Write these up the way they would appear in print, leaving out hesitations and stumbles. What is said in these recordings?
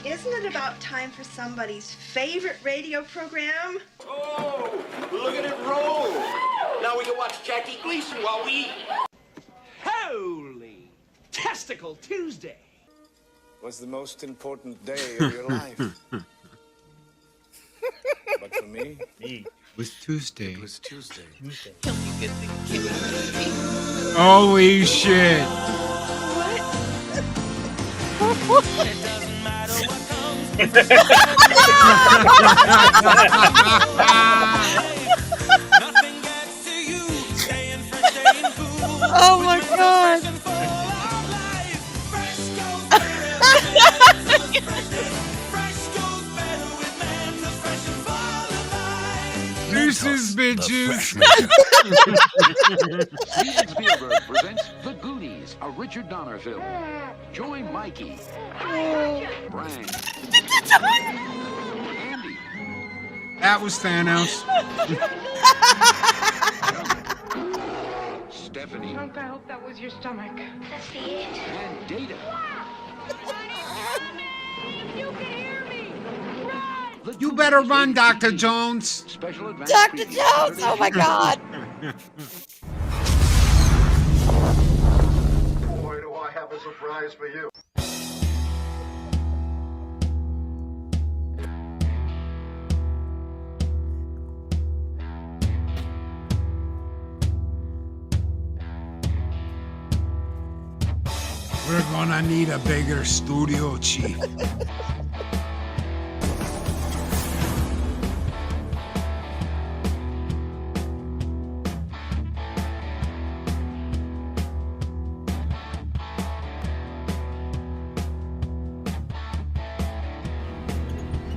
Isn't it about time for somebody's favorite radio program? Oh, look at it roll. Now we can watch Jackie Gleason while we eat. Holy Testicle Tuesday was the most important day of your life. But for me, it was Tuesday. It was Tuesday. Holy shit. What? It doesn't matter what comes. Nothing gets to you. Staying fresh, staying cool. Oh my god. Deuces, bitches. Steven Spielberg presents The Goonies, a Richard Donner film. Join Mikey, Brian, Andy. That was Thanos. Stephanie. Unc, I hope that was your stomach. That's the it. And Data. You can hear me! Run! You better run, Dr. Jones. Special advance Dr. Jones! Oh my god! Boy, do I have a surprise for you. We're gonna need a bigger studio, Chief.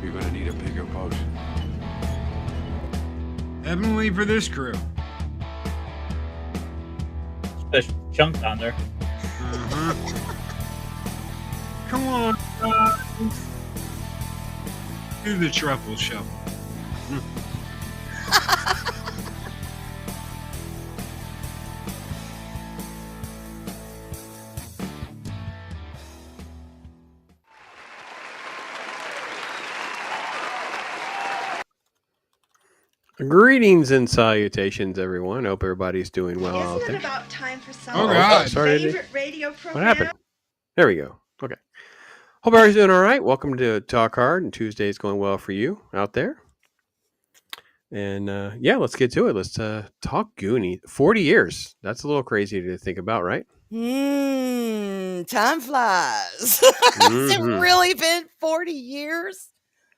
You're gonna need a bigger boat. Heavenly for this crew. Special chunk on there. Come on, guys. Do the truffle shuffle. Greetings and salutations, everyone. Hope everybody's doing well out Isn't there. it about time for Oh, God. somebody's favorite radio program? What happened? There we go. Okay. Hope everybody's doing all right. Welcome to Talk Hard, and Tuesday's going well for you out there. And yeah, let's get to it. Let's talk Goonies. 40 years. That's a little crazy to think about, right? Time flies. Has it really been 40 years?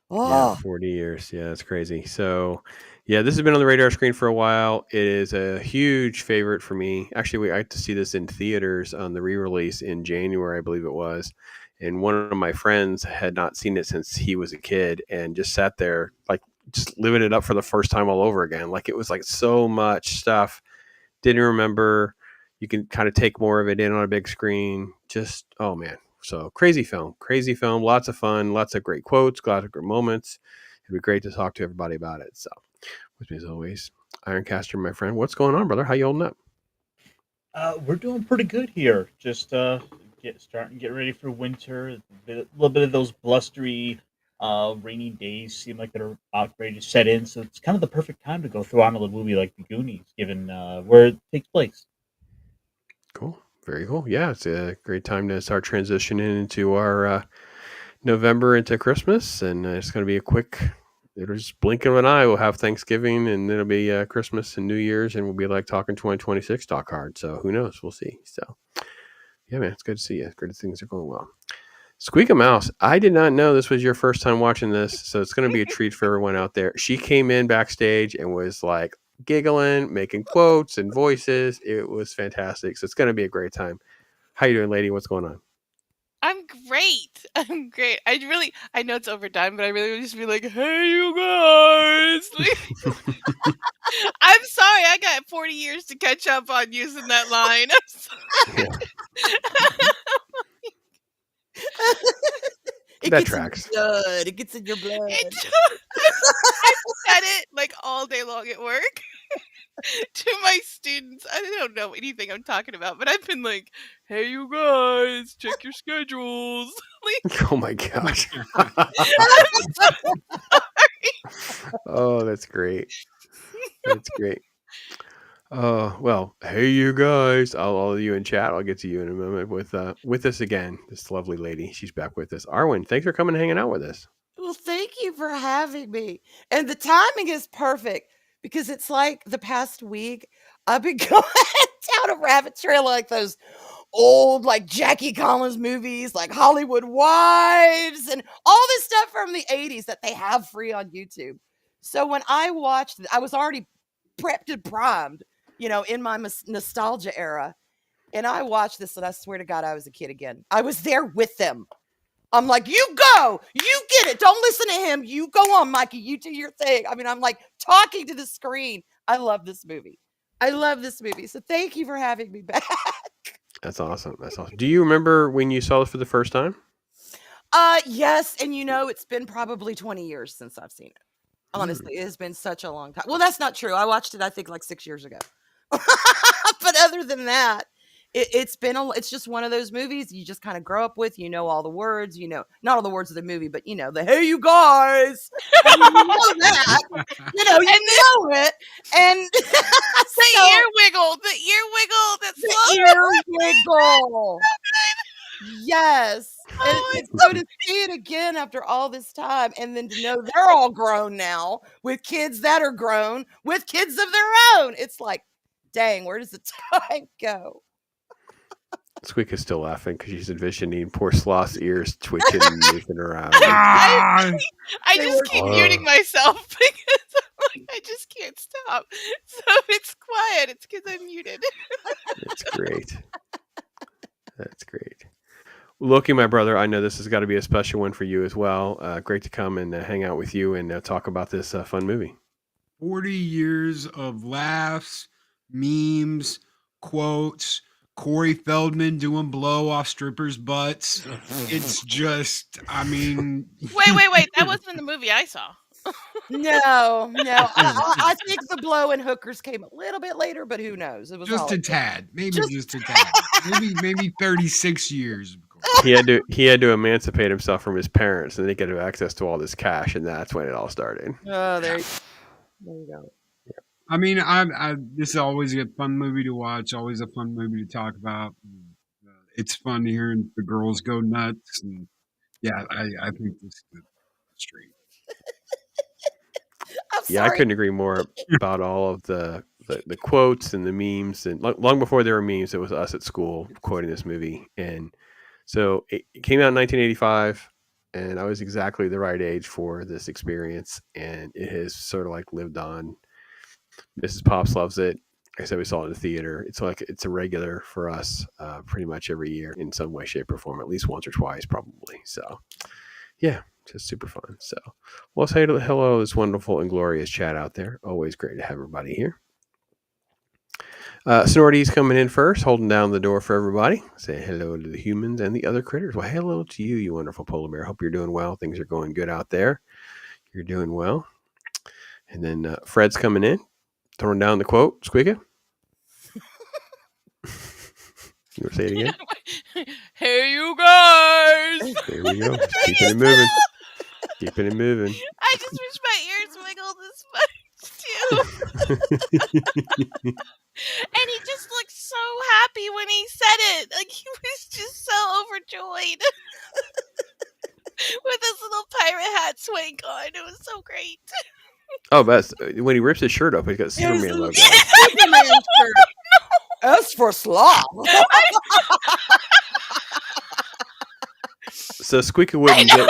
Yeah, Oh, 40 years. Yeah, that's crazy. So, yeah, this has been on the radar screen for a while. It is a huge favorite for me. Actually, I got to see this in theaters on the re-release in January, I believe it was. And one of my friends had not seen it since he was a kid and just sat there, like, just living it up for the first time all over again. Like, it was like so much stuff. Didn't remember. You can kind of take more of it in on a big screen. Just, oh man. So crazy film, lots of fun, lots of great quotes, lots of great moments. It'd be great to talk to everybody about it. So with me as always, Ironcaster, my friend. What's going on, brother? How you holding up? We're doing pretty good here. Just starting to get ready for winter. A little bit of those blustery, rainy days seem like they're about ready to set in. So it's kind of the perfect time to go throw on a little movie like The Goonies, given where it takes place. Cool. Very cool. Yeah, it's a great time to start transitioning into our November into Christmas. And it's going to be a quick, it'll just blink of an eye. We'll have Thanksgiving and it'll be Christmas and New Year's. And we'll be like talking 2026 Talk Hard. So who knows? We'll see. So yeah, man, it's good to see you. Great things are going well. SQUEEKA Mouse, I did not know this was your first time watching this. So it's going to be a treat for everyone out there. She came in backstage and was like, giggling, making quotes and voices. It was fantastic. So it's going to be a great time. How you doing, lady? What's going on? I'm great. I know it's overdone, but I really would just be like, hey, you guys. I'm sorry. I got 40 years to catch up on using that line. I'm sorry. it That gets tracks. in your blood. It gets in your blood. I said it like all day long at work to my students. I don't know anything I'm talking about, but I've been like, hey, you guys, check your schedules. Oh my gosh. I'm so Oh, that's great. That's great. Well, hey, you guys. All you in chat. I'll get to you in a moment with us again. This lovely lady. She's back with us. Arwen, thanks for coming and hanging out with us. Well, thank you for having me. And the timing is perfect because it's like the past week I've been going down a rabbit trail like those old like Jackie Collins movies like Hollywood Wives and all this stuff from the 80s that they have free on YouTube. So when I watched it, I was already prepped and primed, in my nostalgia era. And I watched this and I swear to God, I was a kid again. I was there with them. I'm like, you go, you get it. Don't listen to him. You go on, Mikey. You do your thing. I mean, I'm like talking to the screen. I love this movie. So thank you for having me back. That's awesome. That's awesome. Do you remember when you saw it for the first time? Yes. And it's been probably 20 years since I've seen it. Honestly, it has been such a long time. Well, that's not true. I watched it, I think, like 6 years ago. But other than that, it's just one of those movies you just kind of grow up with. All the words, not all the words of the movie, but the hey, you guys. I mean, you know that. You know it. And the ear wiggle. That's the ear wiggle. Yes. And so to see it again after all this time and then to know they're all grown now with kids that are grown with kids of their own. It's like, dang, where does the time go? Squeaka's still laughing because she's envisioning poor Sloth's ears twitching and moving around. I just keep muting myself because I just can't stop. So if it's quiet, it's because I'm muted. That's great. That's great. Loki, my brother, I know this has got to be a special one for you as well. Great to come and hang out with you and talk about this fun movie. 40 years of laughs, memes, quotes, Corey Feldman doing blow off strippers' butts. It's just, I mean... Wait. That wasn't in the movie I saw. No. I think the blow and hookers came a little bit later, but who knows? It was just a tad. Maybe just a tad. Maybe 36 years. He had to emancipate himself from his parents, and they get access to all this cash, and that's when it all started. Oh, there you go. I mean, this is always a fun movie to watch. Always a fun movie to talk about. It's fun hearing the girls go nuts, and yeah, I think this is the street. Yeah, I couldn't agree more about all of the quotes and the memes, and long before there were memes, it was us at school quoting this movie, and so it came out in 1985, and I was exactly the right age for this experience, and it has sort of like lived on. Mrs. Pops loves it. Like I said, we saw it in the theater. It's a regular for us pretty much every year in some way, shape, or form, at least once or twice probably. So yeah, just super fun. So we'll say hello to this wonderful and glorious chat out there. Always great to have everybody here. Sonority's coming in first, holding down the door for everybody. Say hello to the humans and the other critters. Well, hello to you, you wonderful polar bear. Hope you're doing well. Things are going good out there. You're doing well. And then Fred's coming in, throwing down the quote. Squeeka? You want to say it again? Hey, you guys! There we go. Keeping it moving. Keeping it moving. I just wish my ears wiggled this much, too. And he just looked so happy when he said it. Like, he was just so overjoyed. With his little pirate hat swank on. It was so great. Oh, but when he rips his shirt up, he's got Superman logo. Superman shirt. As for Sloth. So Squeaka wouldn't get.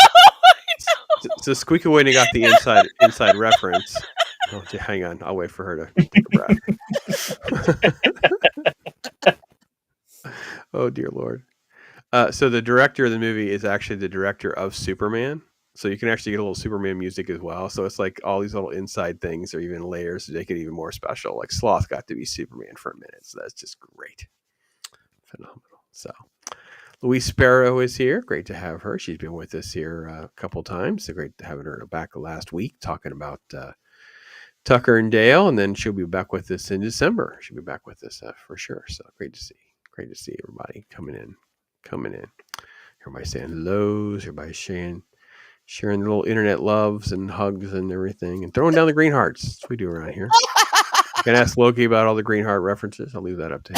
So Squeaka wouldn't have got the inside reference. Oh, hang on, I'll wait for her to take a breath. Oh dear Lord. So the director of the movie is actually the director of Superman. So you can actually get a little Superman music as well. So it's like all these little inside things or even layers to make it even more special. Like Sloth got to be Superman for a minute. So that's just great. Phenomenal. So Louise Sparrow is here. Great to have her. She's been with us here a couple times. So great to have her back last week talking about Tucker and Dale. And then she'll be back with us in December. She'll be back with us for sure. So great to see. Great to see everybody coming in. Everybody saying hellos. Everybody sharing their little internet loves and hugs and everything, and throwing down the green hearts. That's what we do around here. You can ask Loki about all the green heart references. I'll leave that up to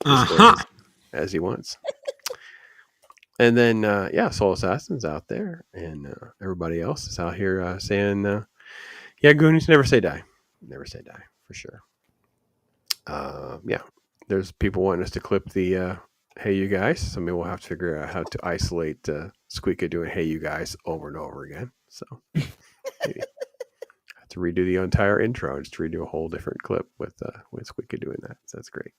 him as he wants. And then, Soul Assassin's out there, and everybody else is out here saying, Goonies, never say die. Never say die, for sure. There's people wanting us to clip the hey, you guys. So maybe we'll have to figure out how to isolate SQUEEKA doing hey, you guys over and over again. So maybe have to redo the entire intro, just to redo a whole different clip with SQUEEKA doing that. So that's great.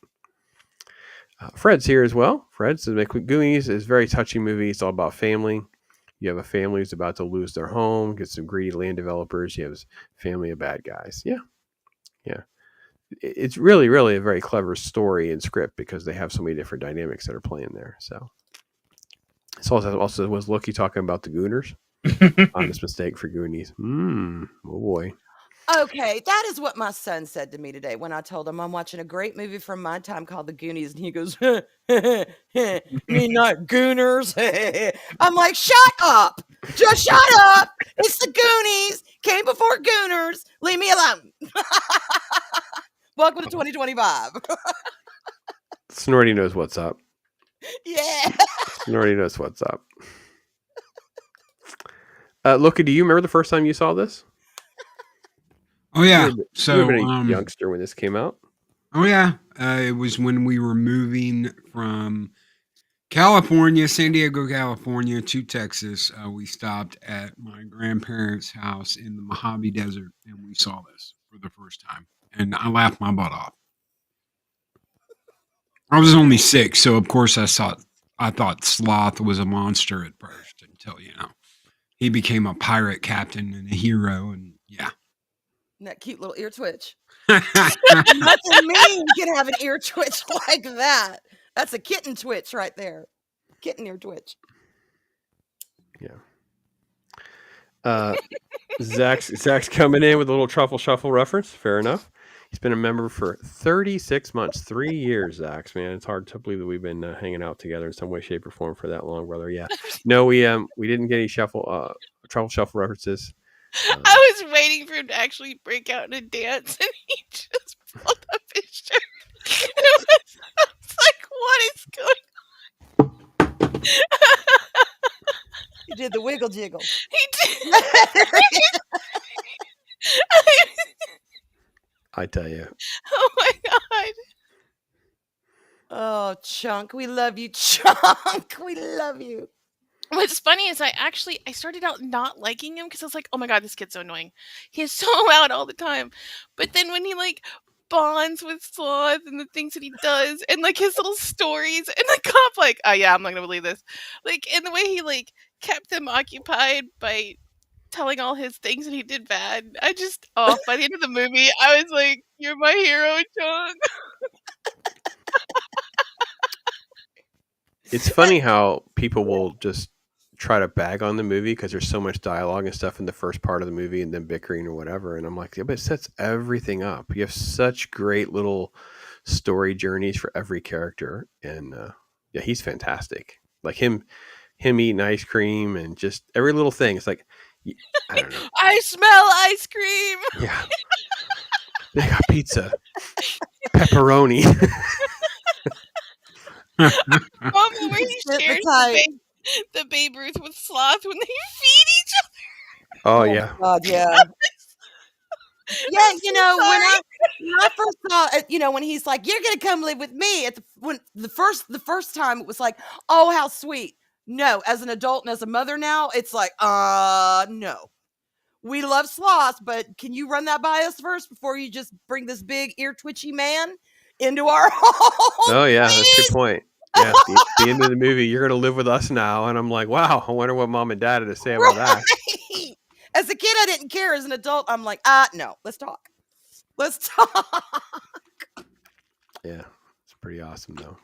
Fred's here as well. Fred says, Goonies is a very touching movie. It's all about family. You have a family who's about to lose their home, get some greedy land developers. You have a family of bad guys. Yeah. It's really, really a very clever story and script because they have so many different dynamics that are playing there. So it's also was Loki talking about the Gooners. Honest mistake for Goonies. Oh boy. Okay, that is what my son said to me today when I told him I'm watching a great movie from my time called The Goonies, and he goes, "Me not Gooners." I'm like, "Shut up! Just shut up! It's The Goonies. Came before Gooners. Leave me alone." Welcome to 2025. Snorty knows what's up. Yeah. Snorty knows what's up. Loki, do you remember the first time you saw this? Oh yeah, you so were a youngster when this came out. Oh yeah, it was when we were moving from California, San Diego, California to Texas. We stopped at my grandparents' house in the Mojave Desert, and we saw this for the first time, and I laughed my butt off. I was only 6, so of course I thought Sloth was a monster at first until he became a pirate captain and a hero, and yeah. And that cute little ear twitch. Nothing mean can have an ear twitch like that. That's a kitten twitch right there. Kitten ear twitch. Yeah. Zach's coming in with a little truffle shuffle reference. Fair enough. He's been a member for 36 months, 3 years, Zach. Man, it's hard to believe that we've been hanging out together in some way, shape, or form for that long, brother. Yeah. No, we didn't get any truffle shuffle references. I was waiting for him to actually break out in a dance, and he just pulled up his shirt. I was like, what is going on? He did the wiggle jiggle. He did. I tell you. Oh my God. Oh, Chunk. We love you, Chunk. We love you. What's funny is I started out not liking him because I was like, oh my God, this kid's so annoying. He is so loud all the time. But then when he bonds with Sloth and the things that he does and his little stories and the cop oh yeah, I'm not gonna believe this. And the way he kept them occupied by telling all his things that he did bad. By the end of the movie, I was like, you're my hero, John. It's funny how people will just try to bag on the movie because there's so much dialogue and stuff in the first part of the movie and then bickering or whatever. And I'm like, yeah, but it sets everything up. You have such great little story journeys for every character. And yeah, he's fantastic. Him eating ice cream and just every little thing. It's like, I don't know. I smell ice cream. Yeah. They got pizza. Pepperoni. Where he shares the Babe Ruth with Sloth when they feed each other. Oh yeah. God, yeah. Yeah, when I first saw it, when he's like, "You're gonna come live with me," when the first time it was like, "Oh, how sweet." No, as an adult and as a mother now, it's like, no. We love Sloth, but can you run that by us first before you just bring this big ear twitchy man into our home? Oh yeah, that's a good point. Yeah, the end of the movie, you're going to live with us now. And I'm like, wow, I wonder what mom and dad had to say about that. As a kid, I didn't care. As an adult, I'm like, no, let's talk. Yeah, it's pretty awesome, though.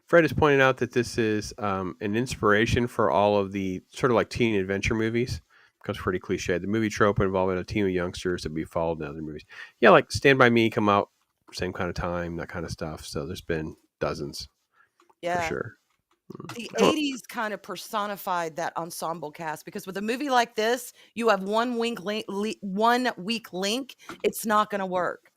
Fred is pointing out that this is an inspiration for all of the sort of teen adventure movies. Becomes pretty cliche. The movie trope involving a team of youngsters that we followed in other movies. Yeah, Stand By Me came out same kind of time, that kind of stuff. So there's been dozens for Yeah. sure. The Oh, 80s kind of personified that ensemble cast because with a movie like this, you have 1 weak link, it's not going to work.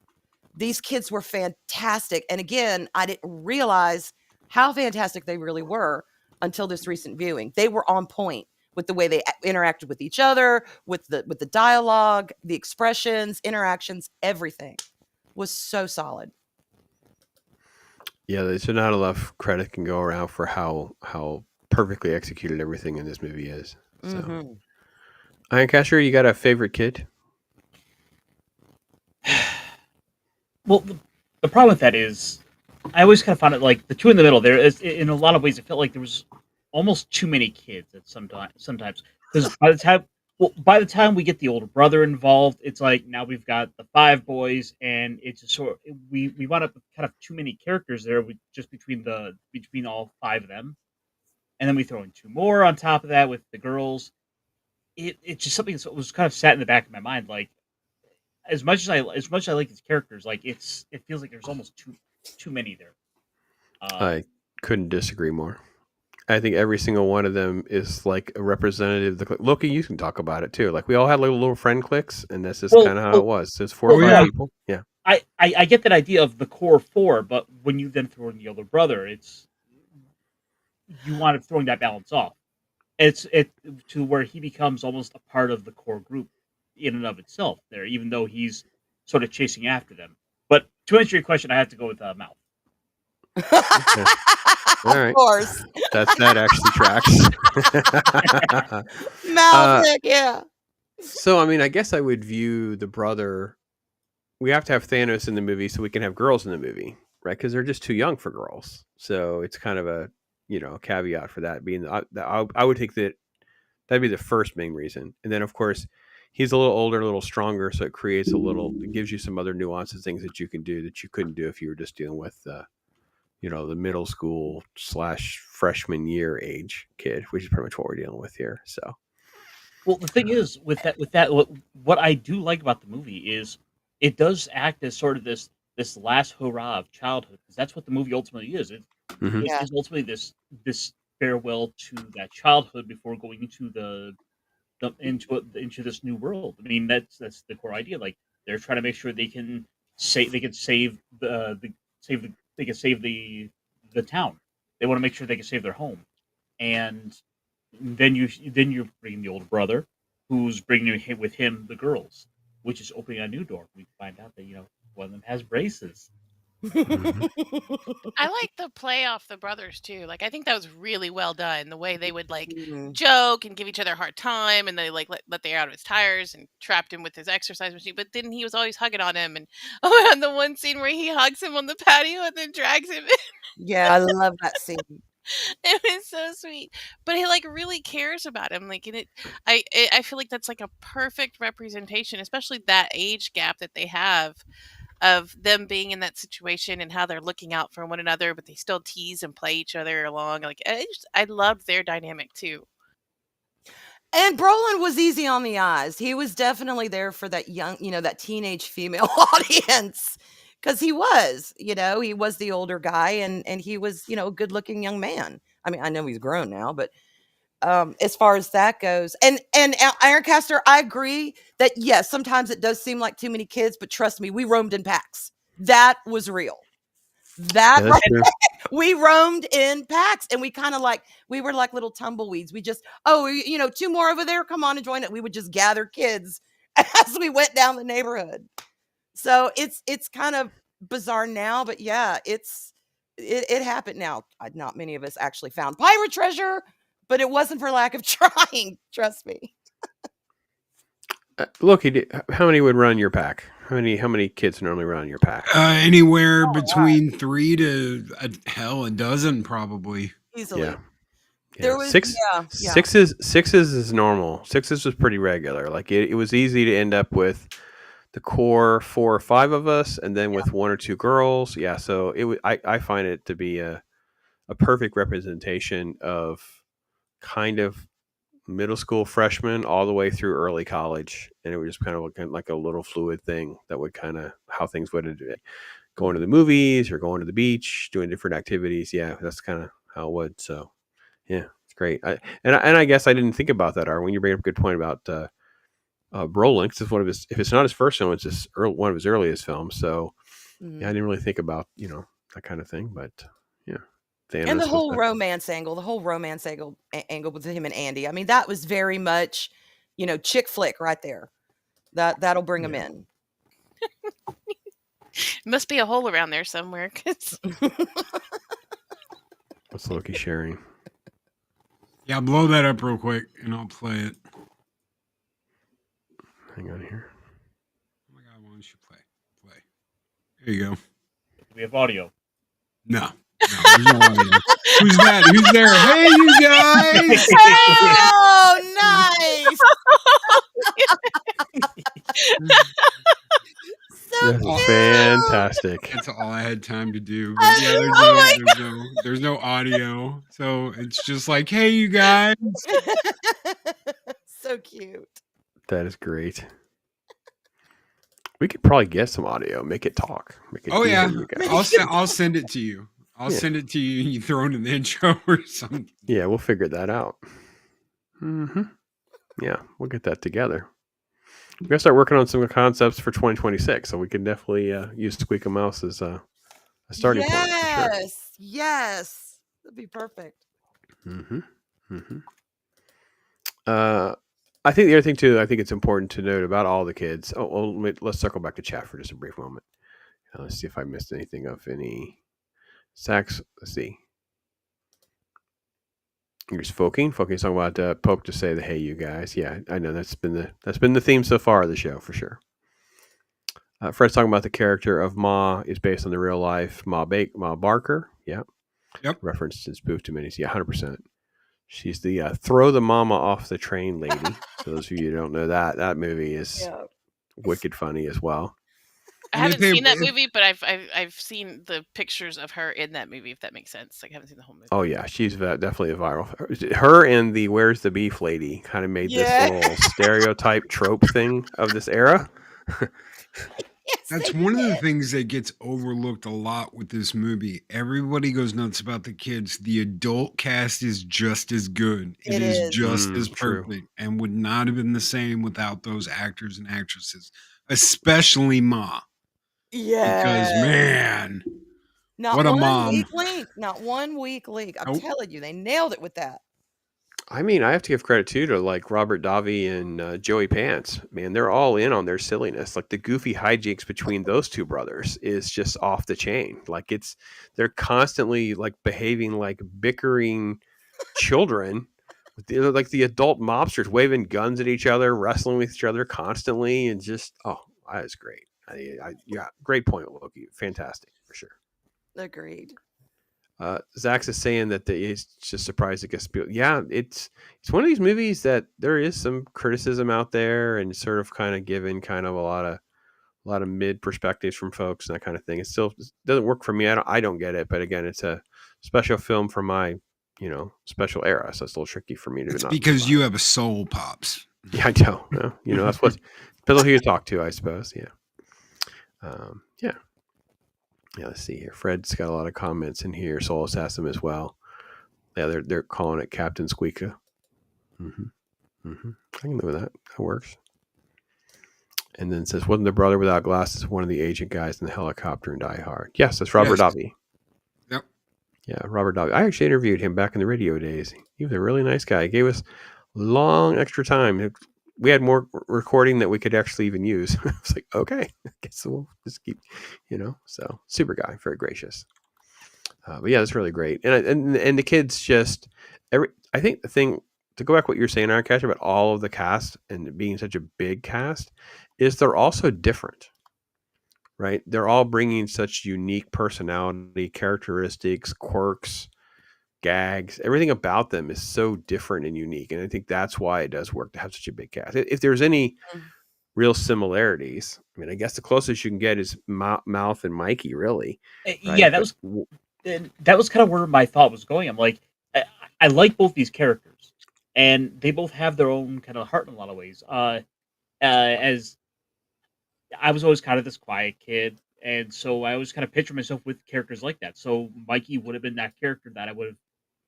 These kids were fantastic. And again, I didn't realize how fantastic they really were until this recent viewing. They were on point with the way they interacted with each other, with the dialogue, the expressions, interactions, everything was so solid. yeah, there's not enough credit can go around for how perfectly executed everything in this movie is. So, Mhm. Ironcaster, you got a favorite kid? Well, the problem with that is, I always kind of found it like the two in the middle. There is, in a lot of ways, it felt like there was almost too many kids at sometimes because by the time we get the older brother involved, it's like now we've got the 5 boys, and it's just we wound up with kind of too many characters there, just between all 5 of them, and then we throw in 2 more on top of that with the girls. It's just something that was kind of sat in the back of my mind, like as much as I like these characters, like it feels like there's almost too many there. I couldn't disagree more. I think every single one of them is like a representative of the clique. Loki, you can talk about it too. Like we all had little friend cliques, and that's just kind of how it was. There's 4 or 5 people. Yeah. I get that idea of the core 4, but when you then throw in the older brother, you wind up throwing that balance off. It's to where he becomes almost a part of the core group in and of itself there, even though he's sort of chasing after them. But to answer your question, I have to go with Mouth. Okay. All right. Of course. That actually tracks. Mouth, yeah. So, I mean, I guess I would view the brother. We have to have Thanos in the movie so we can have girls in the movie, right? Because they're just too young for girls. So it's kind of a caveat for that being. I would think that'd be the first main reason, and then of course he's a little older, a little stronger, so it gives you some other nuances, things that you can do that you couldn't do if you were just dealing with the middle school / freshman year age kid, which is pretty much what we're dealing with here. So, well, the thing is with that, what I do like about the movie is it does act as sort of this last hurrah of childhood, because that's what the movie ultimately is. It is ultimately this farewell to that childhood before going into into this new world. I mean, that's the core idea. Like they're trying to make sure they can save the town. They want to make sure they can save their home, and then you bring the older brother, who's bringing with him the girls, which is opening a new door. We find out that one of them has braces. I like the play off the brothers too. Like I think that was really well done. The way they would like joke and give each other a hard time, and they like let the air out of his tires and trapped him with his exercise machine. But then he was always hugging on him, and and the one scene where he hugs him on the patio and then drags him in. Yeah, I love that scene. It was so sweet, but he like really cares about him. Like, and I feel like that's like a perfect representation, especially that age gap that they have of them being in that situation and how they're looking out for one another, but they still tease and play each other along. Like I loved their dynamic too. And Brolin was easy on the eyes. He was definitely there for that young, that teenage female audience. Because he was the older guy, and he was, a good-looking young man. I mean, I know he's grown now, but as far as that goes, and Ironcaster, I agree that yes, sometimes it does seem like too many kids, but trust me, we roamed in packs. That was real. We roamed in packs, and we were like little tumbleweeds. We just 2 more over there, come on and join it. We would just gather kids as we went down the neighborhood. So it's kind of bizarre now, but yeah, it happened now. Not many of us actually found pirate treasure, but it wasn't for lack of trying. Trust me. Loki, how many would run your pack? How many kids normally run your pack? Anywhere between 3 to a dozen, probably. Easily. Yeah. There was sixes is normal. Sixes was pretty regular. Like it was easy to end up with the core 4 or 5 of us, and then with 1 or 2 girls. Yeah, so I find it to be a perfect representation of kind of middle school freshmen all the way through early college, and it was just kind of like a little fluid thing that would kind of how things would going to the movies or going to the beach, doing different activities. Yeah, that's kind of how it would. So, yeah, it's great. I guess I didn't think about that, when you bring up a good point about Brolin. 'Cause it's one of his, if it's not his first film, it's just one of his earliest films. So, yeah, I didn't really think about, that kind of thing. But, yeah. And the whole romance angle, angle with him and Andy. I mean, that was very much, chick flick right there. That'll bring him in. Must be a hole around there somewhere. What's Loki sharing? Yeah, blow that up real quick, and I'll play it. Hang on here. Oh my God, why don't you play? There you go. We have audio. No, there's no audio. Who's that? Who's there? Hey, you guys! Oh, nice! That's fantastic. That's all I had time to do. But yeah, there's no audio, so it's just like, hey, you guys. So cute. That is great. We could probably get some audio, make it talk. Oh yeah, I'll send it to you. I'll send it to you, and you throw it in the intro or something. Yeah, we'll figure that out. Yeah, we'll get that together. We're gonna start working on some concepts for 2026, so we can definitely use SQUEEKA Mouse as a starting point. Yes, yes, that'd be perfect. I think the other thing too, I think it's important to note about all the kids. Let's circle back to chat for just a brief moment. Let's see if I missed anything of any. Sax. Let's see. Here's Foking. Foking's talking about Pope to say the "Hey, you guys." Yeah, I know that's been the theme so far of the show for sure. Fred's talking about the character of Ma is based on the real life Ma Barker. Yeah. Yep. Referenced and spoofed to minis. Yeah, 100%. She's the throw the mama off the train lady. For those of you who don't know that movie is wicked funny as well. I haven't seen that movie, but I've seen the pictures of her in that movie, if that makes sense. Like, I haven't seen the whole movie. Oh yeah, she's definitely a viral. Her and the "Where's the Beef" lady kind of made this little stereotype trope thing of this era. That's one of the things that gets overlooked a lot with this movie. Everybody goes nuts about the kids. The adult cast is just as good. It is just as perfect, and would not have been the same without those actors and actresses, especially Ma. Yeah, because man, not what a one mom! Weak link, not 1 weak link. I'm telling you, they nailed it with that. I mean, I have to give credit too to like Robert Davi and Joey Pants. Man, they're all in on their silliness. Like the goofy hijinks between those two brothers is just off the chain. Like they're constantly like behaving like bickering children. Like the adult mobsters waving guns at each other, wrestling with each other constantly, and just that is great. Yeah, great point, Loki. Fantastic for sure. Agreed. Zach's is saying that he's just surprised it gets Spielberg. Yeah, it's one of these movies that there is some criticism out there and sort of kind of given kind of a lot of mid perspectives from folks and that kind of thing. It still doesn't work for me. I don't get it, but again, it's a special film for my special era, so it's a little tricky for me to. It's because you have a soul, Pops. Yeah, I don't know. That's what depends on who you talk to, I suppose. Yeah. Yeah, let's see here. Fred's got a lot of comments in here. Soul Assassin as well. Yeah, they're calling it Captain SQUEEKA. I can live with that. That works. And then it says, wasn't the brother without glasses one of the agent guys in the helicopter in Die Hard? Yes, that's Robert Davi. Yep. Yeah, Robert Davi. I actually interviewed him back in the radio days. He was a really nice guy. He gave us long extra time. We had more recording that we could actually even use. I was like, okay, I guess we'll just keep, so super guy, very gracious. But yeah, that's really great. And the kids just, I think the thing, to go back to what you're saying, Cash, about all of the cast and being such a big cast, is they're also different, right? They're all bringing such unique personality, characteristics, quirks, gags, everything about them is so different and unique, and I think that's why it does work to have such a big cast. If there's any real similarities, I mean, I guess the closest you can get is Mouth and Mikey, really. Right? Yeah, that was kind of where my thought was going. I'm like, I like both these characters, and they both have their own kind of heart in a lot of ways. As I was always kind of this quiet kid, And so I always kind of picture myself with characters like that. So Mikey would have been that character that I would have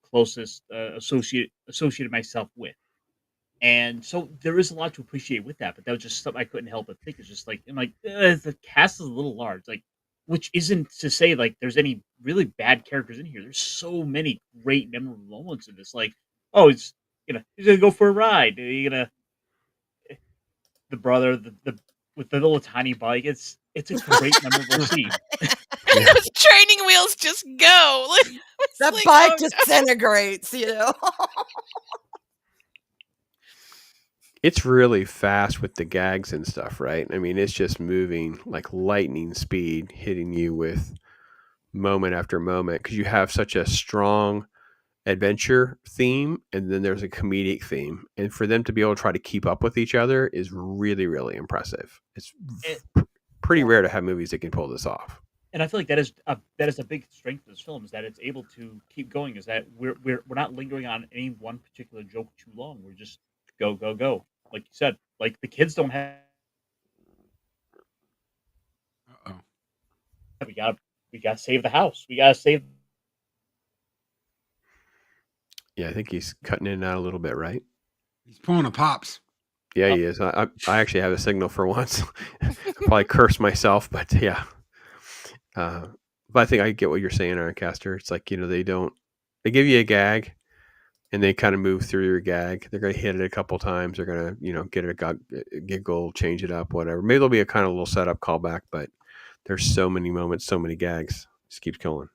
closest associated myself with. And so there is a lot to appreciate with that, but that was just something I couldn't help but think. It's just like, I'm like, the cast is a little large, like, which isn't to say like there's any really bad characters in here. There's so many great memorable moments in this. Like, oh, he's gonna go for a ride. You're gonna the brother, the with the little tiny bike. It's a great memorable scene. Those training wheels just go. The like, bike oh, disintegrates, you know. It's really fast with the gags and stuff, right? I mean, it's just moving like lightning speed, hitting you with moment after moment because you have such a strong adventure theme and then there's a comedic theme. And for them to be able to try to keep up with each other is really, really impressive. It's pretty rare to have movies that can pull this off. And I feel like that is a big strength of this film, is that it's able to keep going. Is that we're not lingering on any one particular joke too long. We're just go, like you said. Like the kids don't have. We gotta save the house. We gotta save. Yeah, I think he's cutting in and out a little bit, right? He's pulling a pops. Yeah, he is. I actually have a signal for once. Probably curse myself, but yeah. But I think I get what you're saying, Ironcaster. It's like, they give you a gag and they kind of move through your gag. They're going to hit it a couple times. They're going to, get it a giggle, change it up, whatever. Maybe there'll be a kind of little setup callback, but there's so many moments, so many gags. Just keeps going.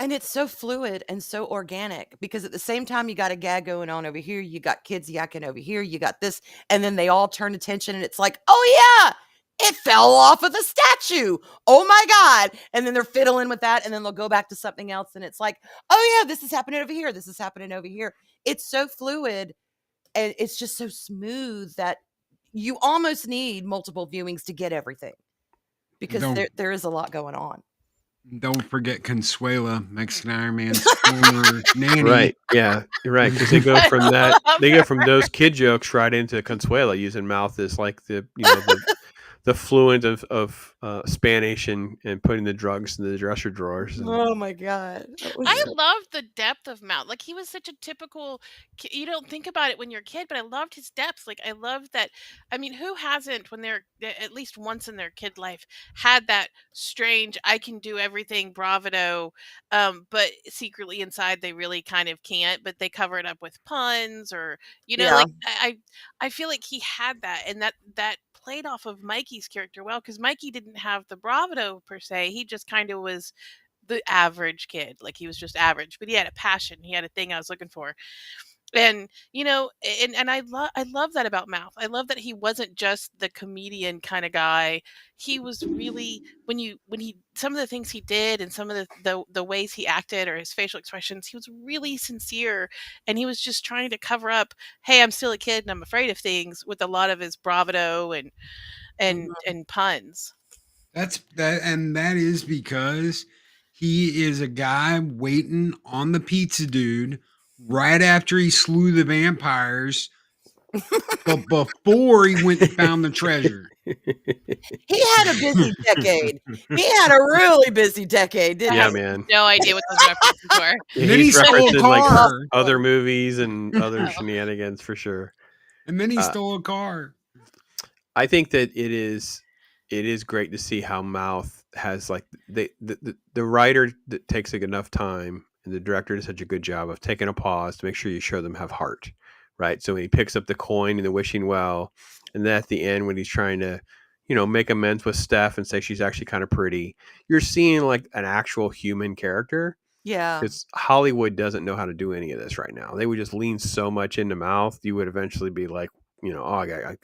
And it's so fluid and so organic because at the same time, you got a gag going on over here. You got kids yakking over here. You got this. And then they all turn attention and it's like, oh, yeah, it fell off of the statue. Oh, my God. And then they're fiddling with that. And then they'll go back to something else. And it's like, oh, yeah, this is happening over here. This is happening over here. It's so fluid and it's just so smooth that you almost need multiple viewings to get everything because there is a lot going on. Don't forget Consuela, Mexican Iron Man's former nanny. Right. Yeah, you're right. Because they go from that, they go from those kid jokes right into Consuela using mouth as like the fluent of Spanish and putting the drugs in the dresser drawers. Oh my God. I love the depth of Mount. Like he was such a typical, you don't think about it when you're a kid, but I loved his depth. Like I love that. I mean, who hasn't when they're at least once in their kid life had that strange, I can do everything bravado, but secretly inside they really kind of can't, but they cover it up with puns or, like I feel like he had that and that played off of Mikey's character well because Mikey didn't have the bravado per se. He just kind of was the average kid. Like he was just average, but he had a passion. He had a thing I was looking for. And and I love that about Mouth. I love that he wasn't just the comedian kind of guy. He was really when he some of the things he did and some of the ways he acted or his facial expressions, he was really sincere and he was just trying to cover up, hey, I'm still a kid and I'm afraid of things with a lot of his bravado and puns. That is because he is a guy waiting on the pizza dude right after he slew the vampires, but before he went and found the treasure. He had a busy decade. He had a really busy decade, didn't he? Yeah, man. No idea what those references were. And then he stole a car. Like other movies and other shenanigans for sure. And then he stole a car. I think that it is great to see how Mouth has like the writer that takes like enough time and the director does such a good job of taking a pause to make sure you show them have heart, right? So when he picks up the coin and the wishing well, and then at the end when he's trying to, make amends with Steph and say she's actually kind of pretty, you're seeing like an actual human character. Yeah. Because Hollywood doesn't know how to do any of this right now. They would just lean so much into Mouth, you would eventually be like,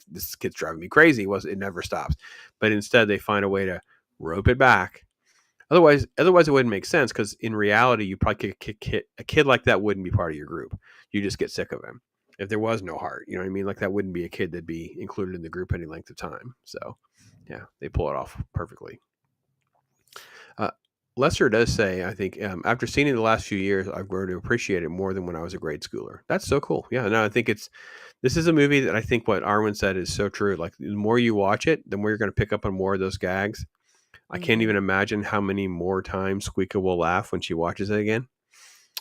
this kid's driving me crazy. It never stops. But instead they find a way to rope it back. Otherwise it wouldn't make sense because in reality, you probably a kid like that wouldn't be part of your group. You just get sick of him. If there was no heart, you know what I mean? Like that wouldn't be a kid that'd be included in the group any length of time. So yeah, they pull it off perfectly. Lester does say, I think, after seeing it the last few years, I've grown to appreciate it more than when I was a grade schooler. That's so cool. Yeah, no, I think this is a movie that I think what Arwen said is so true. Like the more you watch it, the more you're going to pick up on more of those gags. I can't even imagine how many more times Squeeka will laugh when she watches it again.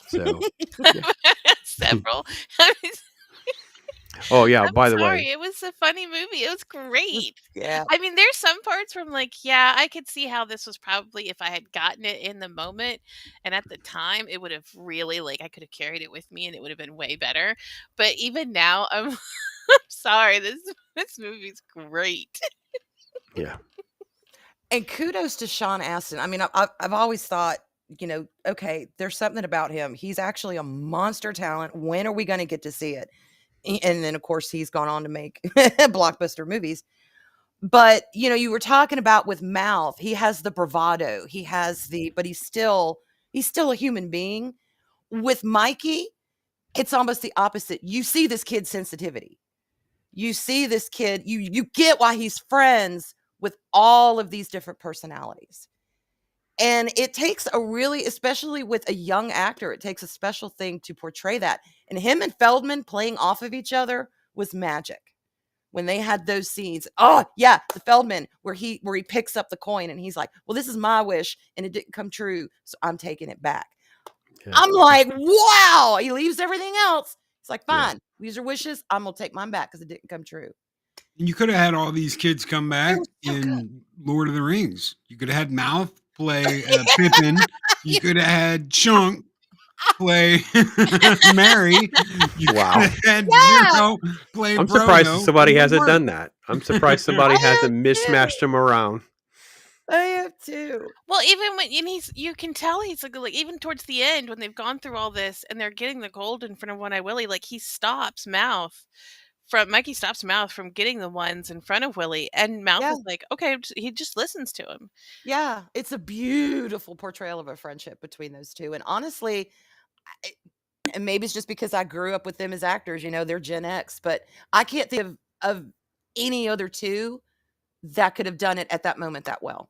So, yeah. Several. I mean, Oh yeah, I'm by the sorry. way, It was a funny movie. It was great. Yeah. I mean, there's some parts where I'm like, yeah, I could see how this was probably if I had gotten it in the moment and at the time, it would have really like I could have carried it with me and it would have been way better. But even now, I'm sorry. This movie's great. yeah. And kudos to Sean Astin. I mean, I've always thought, okay, there's something about him. He's actually a monster talent. When are we going to get to see it? And then, of course, he's gone on to make blockbuster movies. But, you were talking about with Mouth, he has the bravado. But he's still a human being. With Mikey, it's almost the opposite. You see this kid's sensitivity. You see this kid, you get why he's friends with all of these different personalities. And it takes especially with a young actor, it takes a special thing to portray that. And him and Feldman playing off of each other was magic. When they had those scenes, oh yeah, the Feldman where he picks up the coin and he's like, well, this is my wish and it didn't come true, so I'm taking it back. Yeah. I'm like, wow. He leaves everything else. It's like, fine, these are wishes. I'm gonna take mine back because it didn't come true. And you could have had all these kids come back in Lord of the Rings. You could have had Mouth play Pippin. You could have had Chunk play Mary. You Wow. could have had Zuko play I'm surprised Frodo. somebody hasn't done that. I'm surprised somebody hasn't mismatched them around. I have too. Well, even when you can tell he's like even towards the end when they've gone through all this and they're getting the gold in front of One Eye Willie, like Mikey stops Mouth from getting the ones in front of Willie, and Mouth is like, okay, he just listens to him. Yeah, it's a beautiful portrayal of a friendship between those two. And honestly, and maybe it's just because I grew up with them as actors, they're Gen X, but I can't think of any other two that could have done it at that moment that well.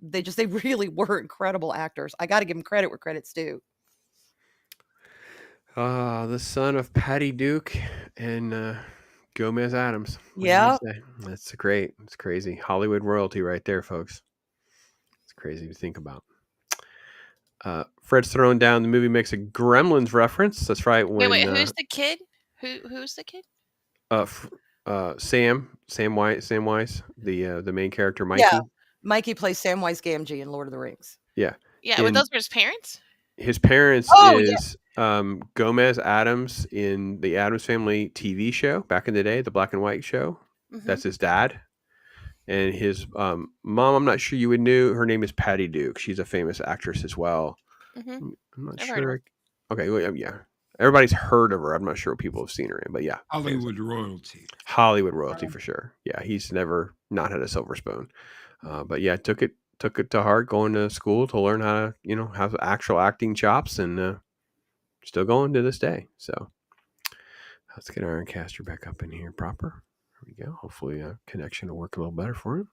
They really were incredible actors. I got to give them credit where credit's due. The son of Patty Duke and Gomez Adams. Yeah. That's great. It's crazy. Hollywood royalty right there, folks. It's crazy to think about. Fred's throwing down the movie makes a Gremlins reference. That's right. Wait, who's the kid? Who's the kid? Sam Wise, the main character, Mikey. Yeah. Mikey plays Samwise Gamgee in Lord of the Rings. Yeah. Yeah, were those his parents? His parents is Gomez Adams in the Addams Family TV show back in the day, the black and white show. Mm-hmm. That's his dad. And his mom, I'm not sure you would know. Her name is Patty Duke. She's a famous actress as well. Mm-hmm. I'm not sure. Okay, well, yeah. Everybody's heard of her. I'm not sure what people have seen her in, but yeah. Hollywood royalty. Hollywood royalty for sure. Yeah, he's never not had a silver spoon. But yeah, took it to heart, going to school to learn how to, have actual acting chops, and still going to this day. So let's get Ironcaster back up in here proper. There we go. Hopefully a connection will work a little better for him.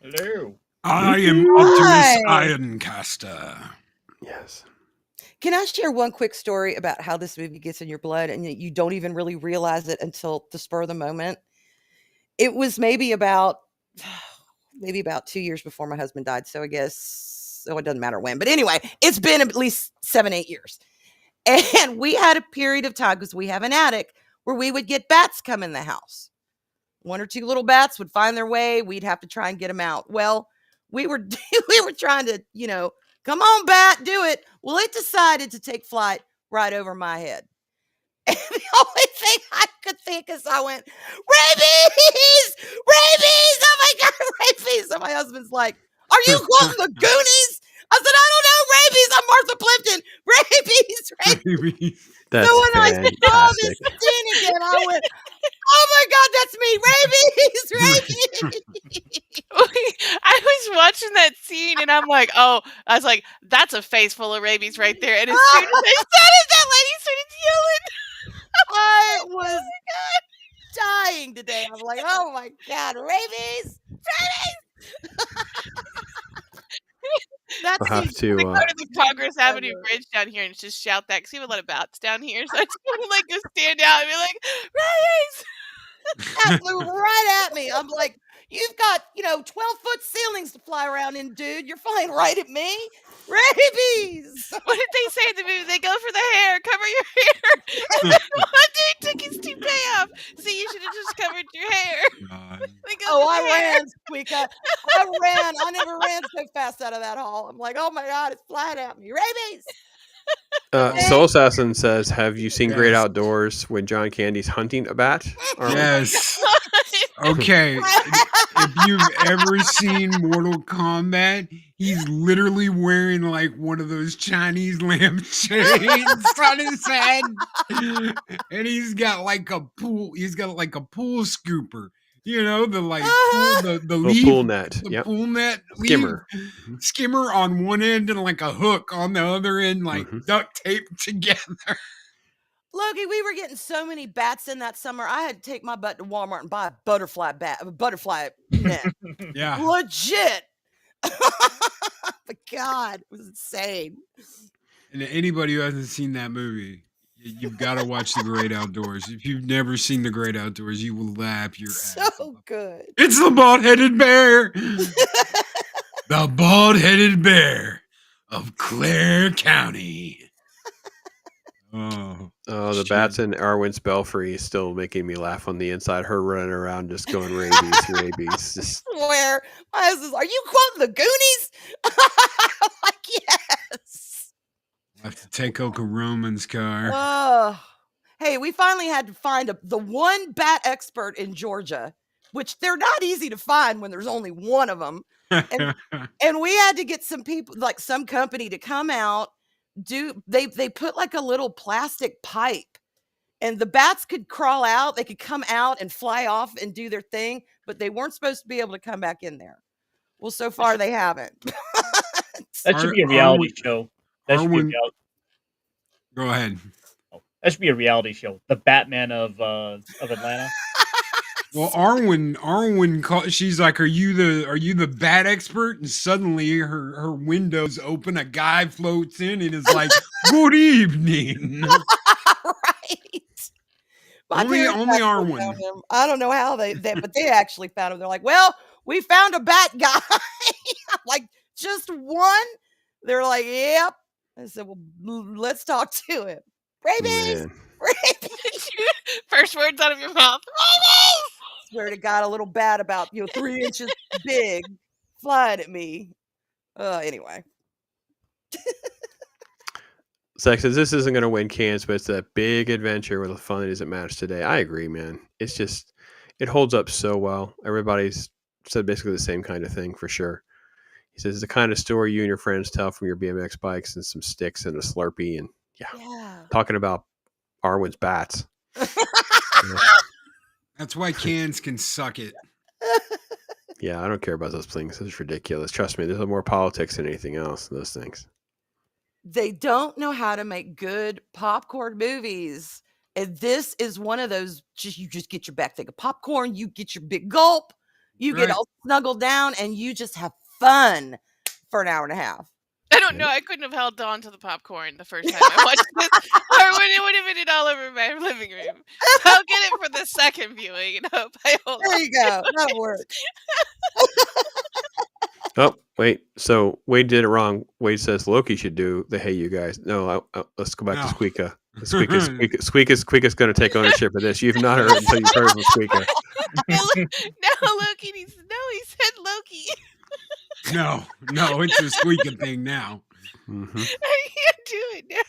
Hello. I am Optimus Ironcaster. Yes. Can I share one quick story about how this movie gets in your blood and you don't even really realize it until the spur of the moment? It was maybe about 2 years before my husband died. So I guess, it doesn't matter when. But anyway, it's been at least 7-8 years. And we had a period of time, because we have an attic, where we would get bats come in the house. 1 or 2 little bats would find their way. We'd have to try and get them out. Well, we were trying to, come on, bat, do it. Well, it decided to take flight right over my head. And the only thing I could think is I went, rabies! Rabies! Oh my God, rabies! So my husband's like, are you quoting the Goonies? I said, I don't know, rabies. I'm Martha Plimpton. Rabies. That's so when I saw this fantastic. scene again, I went, oh my God, that's me. Rabies. I was watching that scene and I was like, that's a face full of rabies right there. And as soon as I said it, that lady started yelling. I was dying today. I'm like, oh my God, rabies. I'll have to go to the Congress Avenue Bridge down here and just shout that, because we have a lot of bats down here. So I just want to go stand out and be like, rabies. That flew right at me. I'm like, You've got, 12-foot ceilings to fly around in, dude. You're flying right at me. Rabies! What did they say in the movie? They go for the hair. Cover your hair. And then one dude took his toupee off. See, you should have just covered your hair. They go Oh, for I the hair. ran, Squeeka. I ran. I never ran so fast out of that hall. I'm like, oh my God, it's flying at me. Rabies! Soul Assassin says, "Have you seen Great Yes. Outdoors when John Candy's hunting a bat?" Yes. Okay. If you've ever seen Mortal Kombat, he's literally wearing like one of those Chinese lampshades on his head, and he's got like a pool. He's got like a pool scooper. You know, the like pool, the leaf, pool net. the Yep. pool net Skimmer. skimmer on one end and like a hook on the other end, like duct taped together. Loki, we were getting so many bats in that summer. I had to take my butt to Walmart and buy a butterfly net. Yeah. Legit. But God, it was insane. And anybody who hasn't seen that movie, you've got to watch The Great Outdoors. If you've never seen The Great Outdoors, you will laugh your ass off. So good. It's the bald-headed bear. The bald-headed bear of Clare County. Oh, the bats in Arwen's belfry is still making me laugh on the inside. Her running around just going rabies, rabies. Just Where my husband's, are you quoting the Goonies? I'm like, yes. I have to take Oka Roman's car. Oh, hey, we finally had to find the one bat expert in Georgia, which they're not easy to find when there's only one of them. And we had to get some people, like some company, to come out. They put like a little plastic pipe, and the bats could crawl out. They could come out and fly off and do their thing, but they weren't supposed to be able to come back in there. Well, so far they haven't. That should be a reality show. That should be a reality. Go ahead. That should be a reality show. The Batman of Atlanta. Well, Arwen she's like, "Are you the bat expert?" And suddenly her windows open, a guy floats in and is like, "Good evening." Right. Only Arwen. Found him. I don't know how but they actually found him. They're like, "Well, we found a bat guy." I'm like, "Just one?" They're like, "Yep." I said, "Well, let's talk to him." Rabies. Rabies. First words out of your mouth. Rabies. Swear to God, a little bat about 3 inches big flying at me. Anyway. Zach says this isn't going to win cans, but it's a big adventure with the fun that doesn't match today. I agree, man. It's just, it holds up so well. Everybody's said basically the same kind of thing for sure. He says it's the kind of story you and your friends tell from your BMX bikes and some sticks and a Slurpee and talking about Arwen's bats. That's why cans can suck it. Yeah, I don't care about those things. It's ridiculous. Trust me, there's more politics than anything else. Those things. They don't know how to make good popcorn movies. And this is one of those, you just get your back thing of popcorn, you get your big gulp, you get all snuggled down, and you just have fun for an hour and a half. I don't know. I couldn't have held on to the popcorn the first time I watched this, or it would have been all over my living room. I'll get it for the second viewing and hope I hold on. There you go. That works. Oh, wait. So Wade did it wrong. Wade says Loki should do the "Hey, you guys." No, let's go back to Squeeka. Squeeka's going to take ownership of this. You've not heard it until you've heard from Squeeka. Now Loki needs to know he said Loki. No, it's a Squeeka thing now. Mm-hmm. I can't do it now.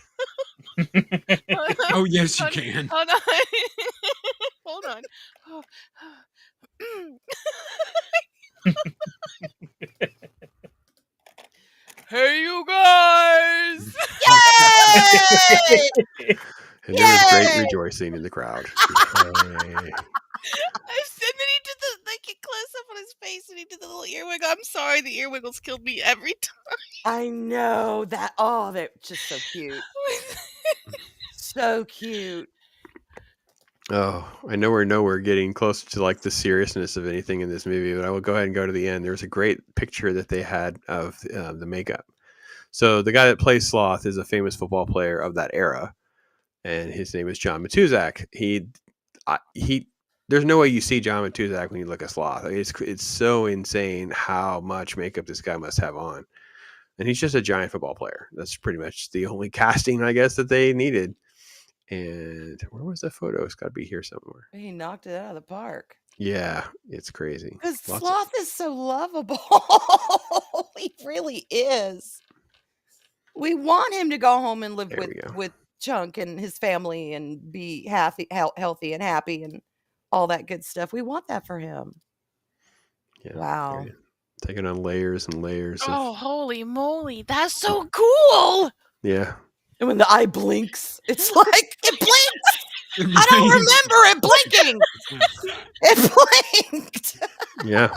Oh, yes, you can. Hold on. Hold on. Hey, you guys! Yay! And there was great rejoicing in the crowd. And then he did a close up on his face, and he did the little ear wiggle. I'm sorry, the ear wiggles killed me every time. I know that. Oh, they're just so cute. So cute. Oh, I know we're nowhere getting closer to like the seriousness of anything in this movie, but I will go ahead and go to the end. There's a great picture that they had of the makeup. So the guy that plays Sloth is a famous football player of that era, and his name is John Matuzak. He there's no way you see John Matuzak when you look at Sloth. It's so insane how much makeup this guy must have on, and he's just a giant football player. That's pretty much the only casting, I guess, that they needed. And where was that photo? It's got to be here somewhere. He knocked it out of the park. Yeah, it's crazy. Because Sloth is so lovable. He really is. We want him to go home and live with Chunk and his family and be healthy and happy and all that good stuff. We want that for him. Yeah, wow. Taking on layers and layers. Oh, holy moly. That's so cool. Yeah. And when the eye blinks, it's like, it blinks. I don't remember it blinking. It blinked. Yeah.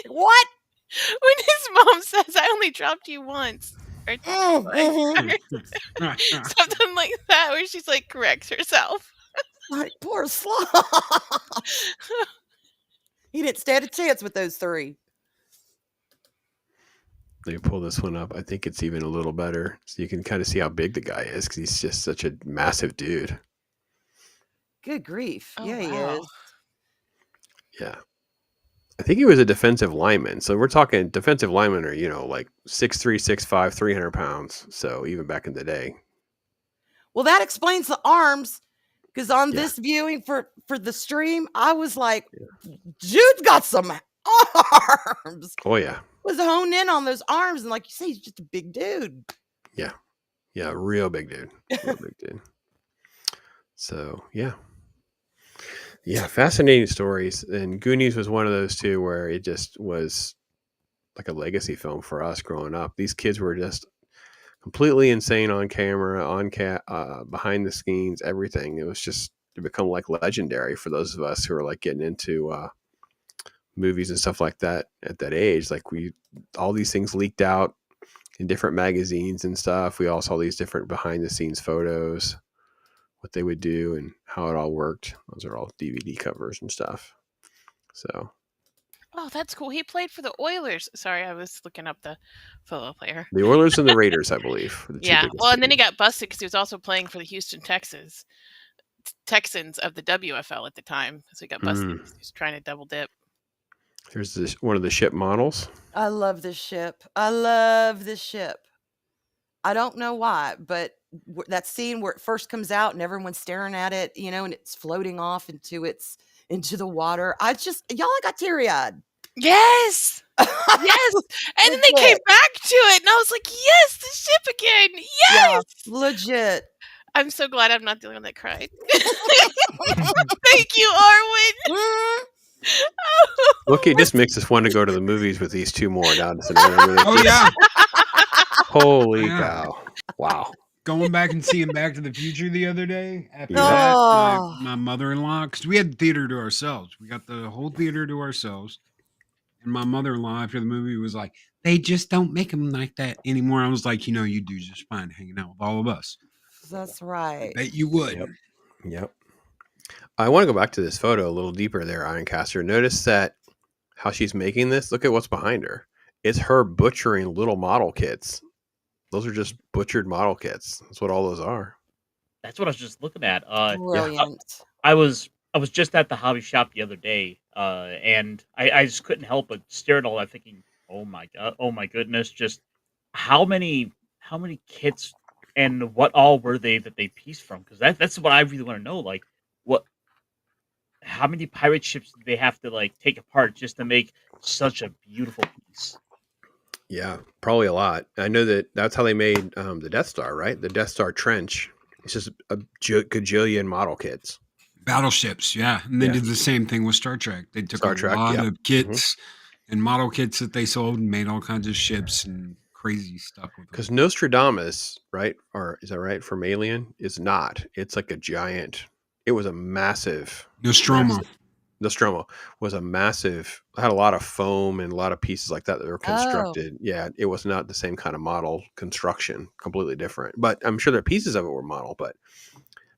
What? When his mom says, I only dropped you once. Or something like that, where she's like, corrects herself. Like, poor Sloth. He didn't stand a chance with those three. Let me pull this one up. I think it's even a little better. So you can kind of see how big the guy is because he's just such a massive dude. Good grief. Oh, yeah, he wow. is. Yeah. I think he was a defensive lineman. So we're talking defensive linemen are, like 6'3", 6'5", 300 pounds. So even back in the day. Well, that explains the arms. Because on this viewing for the stream, I was like, Jude's got some arms. Oh, yeah. Was honed in on those arms. And like you say, he's just a big dude. Yeah. Yeah, real big dude. Real big dude. So, yeah. Yeah, fascinating stories. And Goonies was one of those too, where it just was like a legacy film for us growing up. These kids were just completely insane on camera, behind the scenes, everything. It was just to become like legendary for those of us who are like getting into movies and stuff like that at that age. Like all these things leaked out in different magazines and stuff. We all saw these different behind the scenes photos, what they would do and how it all worked. Those are all DVD covers and stuff. So. Oh, that's cool. He played for the Oilers. Sorry, I was looking up the football player. The Oilers and the Raiders, I believe. Yeah. Well, and then he got busted because he was also playing for the Houston Texans of the WFL at the time. So he got busted. He was trying to double dip. Here's one of the ship models. I love this ship. I don't know why, but that scene where it first comes out and everyone's staring at it, and it's floating off into the water. I got teary-eyed. Yes. Yes. And then they came back to it and I was like, yes, the ship again. Yes. Yeah, legit. I'm so glad I'm not the only one that cried. Thank you, Arwen. Loki just makes us want to go to the movies with these two more down to yeah. Holy cow. Wow. Going back and seeing Back to the Future the other day. After that, my mother-in-law, because we had the theater to ourselves. We got the whole theater to ourselves. And my mother-in-law, after the movie, was like, they just don't make them like that anymore. I was like, you do just fine hanging out with all of us. That's right. I bet you would. Yep. I want to go back to this photo a little deeper there, Ironcaster. Notice that how she's making this. Look at what's behind her. It's her butchering little model kits. Those are just butchered model kits. That's what all those are. That's what I was just looking at. Brilliant. I was just at the hobby shop the other day, and I just couldn't help but stare at all that, thinking, "Oh my god, oh my goodness!" Just how many kits and what all were they that they pieced from? Because that's what I really want to know. Like, how many pirate ships did they have to like take apart just to make such a beautiful piece? Yeah, probably a lot. I know that's how they made the Death Star, right? The Death Star trench. It's just a gajillion model kits. Battleships, yeah. And they did the same thing with Star Trek. They took a lot of kits and model kits that they sold and made all kinds of ships and crazy stuff with them. Because Nostradamus, right? Or is that right? From Alien? Is not. It's like a giant. It was a massive. Nostromo was a massive. Had a lot of foam and a lot of pieces like that were constructed. Yeah, it was not the same kind of model construction. Completely different. But I'm sure the pieces of it were model. But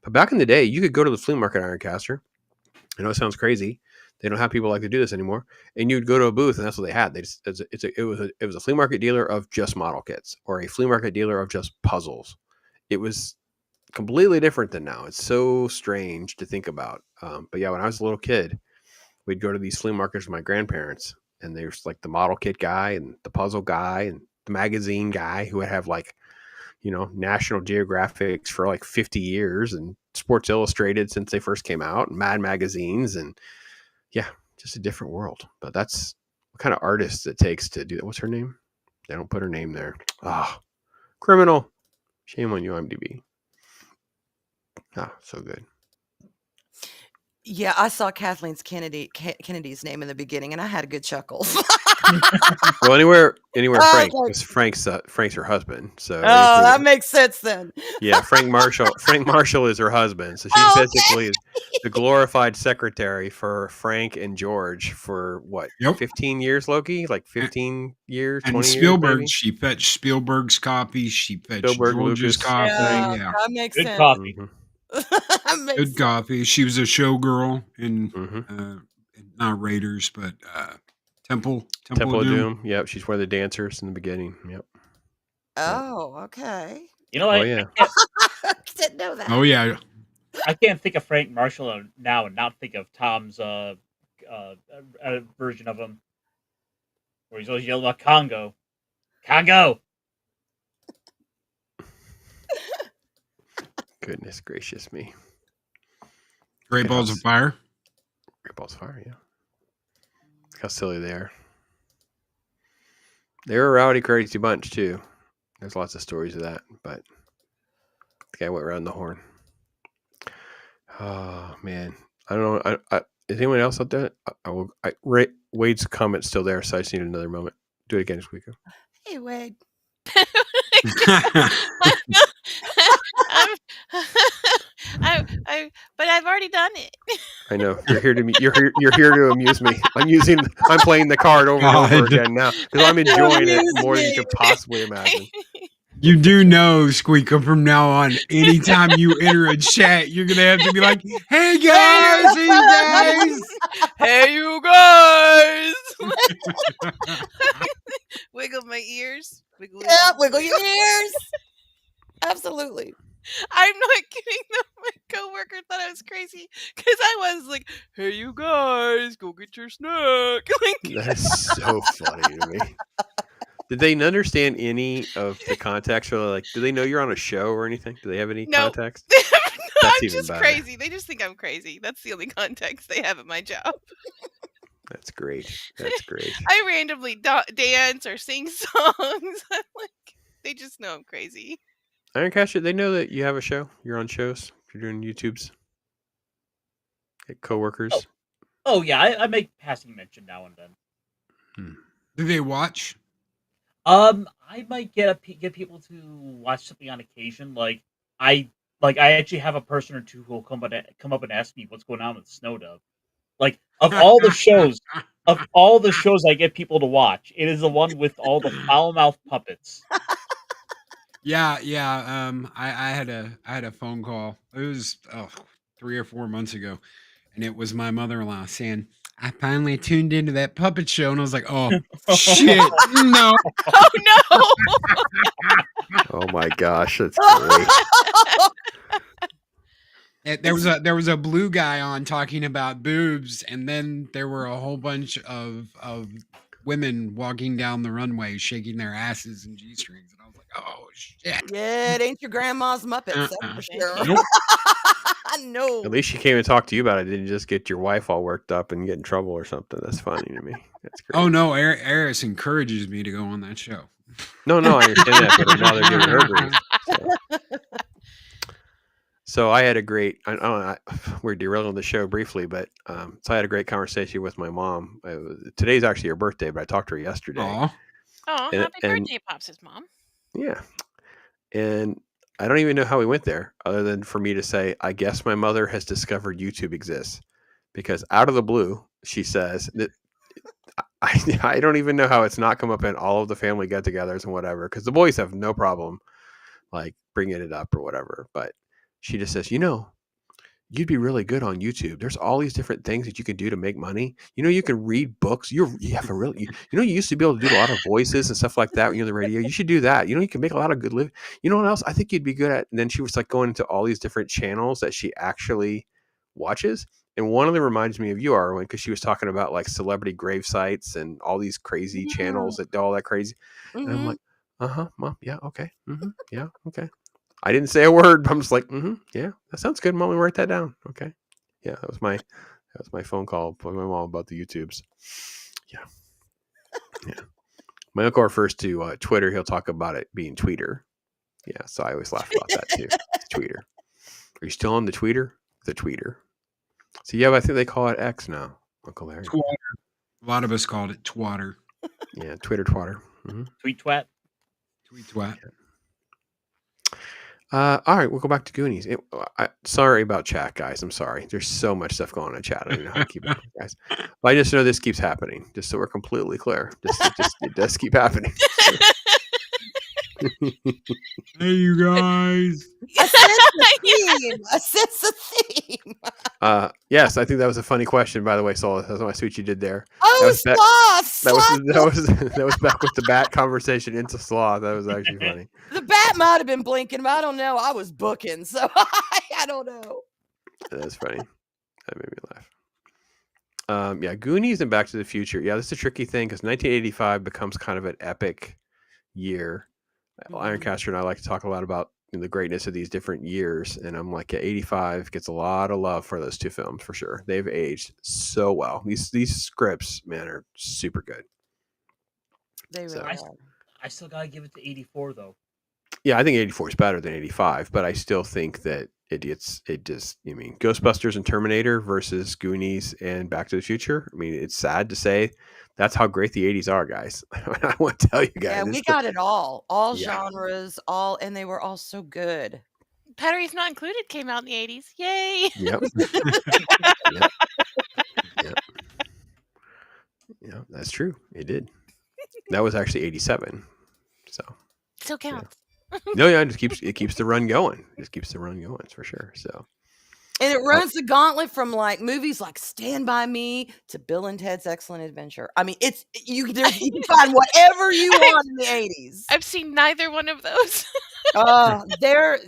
back in the day, you could go to the flea market, Ironcaster. I know it sounds crazy. They don't have people like to do this anymore. And you'd go to a booth, and that's what they had. It was a flea market dealer of just model kits, or a flea market dealer of just puzzles. It was completely different than now. It's so strange to think about. But yeah, when I was a little kid, we'd go to these flea markets with my grandparents, and there's like the model kit guy and the puzzle guy and the magazine guy who would have like, National Geographics for like 50 years and Sports Illustrated since they first came out, and Mad magazines, and yeah, just a different world. But that's what kind of artist it takes to do that. What's her name? They don't put her name there. Ah, criminal. Shame on you, IMDb. Ah, so good. Yeah, I saw Kennedy's name in the beginning, and I had a good chuckle. Well, anywhere Frank, Okay. because Frank's her husband. So Oh, that makes sense then. yeah, Frank Marshall is her husband. So she's basically the glorified secretary for Frank and George for what? 15 years, Loki? Like 15 years, 20 And years. Spielberg, maybe? she fetched Spielberg's copy. She fetched Spielberg, George's Lucas. copy. Yeah, Yeah. that makes Good sense. coffee. That makes Good sense. coffee. She was a showgirl in not Raiders, but Temple Temple of Doom. Doom. Yep, she's one of the dancers in the beginning. Yep. Oh, okay. You know, Oh, I yeah. Didn't know that. Oh yeah. I can't think of Frank Marshall now and not think of Tom's version of him, where he's always yelling about Congo. Congo! Goodness gracious me. Great Balls of Fire. Great Balls of Fire, yeah. Look how silly they are. They're a rowdy, crazy bunch, too. There's lots of stories of that, but the guy went around the horn. Oh, man. I don't know. Is anyone else out there? Wade's comment's still there, so I just need another moment. Do it again, Squeeko. Hey, Wade. But I've already done it. I know you're here to you're here to amuse me. I'm playing the card over and over again now because I'm enjoying it more than you could possibly imagine. You do know, Squeeka, from now on, anytime you enter a chat, you're gonna have to be like, "Hey guys, hey guys, Hey you guys!" Wiggle my ears. Wiggle, wiggle. Yeah, wiggle your ears. Absolutely. I'm not kidding though. My coworker thought I was crazy because I was like, "Hey you guys, go get your snack." That's so funny to me. Did they understand any of the context? Or like, do they know you're on a show or anything? Do they have any No. context? No, That's I'm even just better. crazy. They just think I'm crazy. That's the only context they have at my job. That's great. That's great. I randomly dance or sing songs. I'm like, they just know I'm crazy. Ironcaster, they know that you have a show. You're on shows. You're doing YouTubes. Like coworkers. Oh yeah, I make passing mention now and then. Do they watch? I might get people to watch something on occasion. I actually have a person or two who will come up and ask me what's going on with Snow Dove. Like of all the shows I get people to watch, it is the one with all the foul mouth puppets. Yeah. I had a phone call. It was 3 or 4 months ago, and it was my mother-in-law saying, "I finally tuned into that puppet show," and I was like, "Oh shit, no!" Oh no! Oh my gosh, that's great. There was a blue guy on talking about boobs, and then there were a whole bunch of women walking down the runway shaking their asses and G-strings, and I was like, "Oh shit!" Yeah, it ain't your grandma's Muppets, that's for sure. Nope. I know. At least she came and talked to you about it. Didn't just get your wife all worked up and get in trouble or something. That's funny to me. That's great. Oh no, Eris encourages me to go on that show. No, I understand that, but now they're giving her grief. So I had a great. We're derailing the show briefly, but so I had a great conversation with my mom. Today's actually her birthday, but I talked to her yesterday. Aw. Oh, happy birthday, Pops' mom. Yeah, and I don't even know how we went there, other than for me to say, I guess my mother has discovered YouTube exists, because out of the blue, she says that I don't even know how it's not come up in all of the family get-togethers and whatever, because the boys have no problem like bringing it up or whatever, but she just says, you'd be really good on YouTube. There's all these different things that you can do to make money. You can read books. You have a really, you used to be able to do a lot of voices and stuff like that when you're on the radio. You should do that. You can make a lot of good living. You know what else I think you'd be good at? And then she was like going into all these different channels that she actually watches. And one of them reminds me of you, Arwen, because she was talking about like celebrity grave sites and all these crazy channels that do all that crazy. And I'm like, Mom, yeah, okay. Yeah, okay. I didn't say a word, but I'm just like, yeah, that sounds good. Mom, write that down. Okay. Yeah, that was my phone call with my mom about the YouTubes. Yeah. Yeah. My uncle refers to Twitter. He'll talk about it being Tweeter. Yeah, so I always laugh about that too. It's Tweeter. Are you still on the Tweeter? The Tweeter. So yeah, but I think they call it X now, Uncle Larry. Twatter. A lot of us called it twatter. Yeah, Twitter twatter. Tweet twat. Tweet twat. All right, we'll go back to Goonies. Sorry about chat, guys. I'm sorry. There's so much stuff going on in chat. I don't even know how to keep up with you guys. But I just know this keeps happening, just so we're completely clear. It does keep happening. Hey, you guys. A sense of theme. Yes, I think that was a funny question, by the way, Sol. That's what sweet you did there. Oh, sloth. That was back with the bat conversation into sloth. That was actually funny. The bat might have been blinking, but I don't know. I was booking, so I don't know. That's funny. That made me laugh. Yeah, Goonies and Back to the Future. Yeah, this is a tricky thing because 1985 becomes kind of an epic year. Ironcaster and I like to talk a lot about the greatness of these different years, and I'm like, 85 gets a lot of love for those two films for sure. They've aged so well. These scripts, man, are super good. They really are. I still gotta give it to 84 though. Yeah, I think 84 is better than 85, but I still think that Ghostbusters and Terminator versus Goonies and Back to the Future. I mean, it's sad to say that's how great the 80s are, guys. I want to tell you guys. Yeah, we got it all genres, and they were all so good. Batteries Not Included came out in the 80s. Yay! Yep. Yeah, that's true. It did. That was actually 87. So still counts. No, yeah, it keeps the run going. It keeps the run going for sure. So, and it runs the gauntlet from like movies like Stand By Me to Bill and Ted's Excellent Adventure. I mean, you can find whatever you want in the 80s. I've seen neither one of those. They're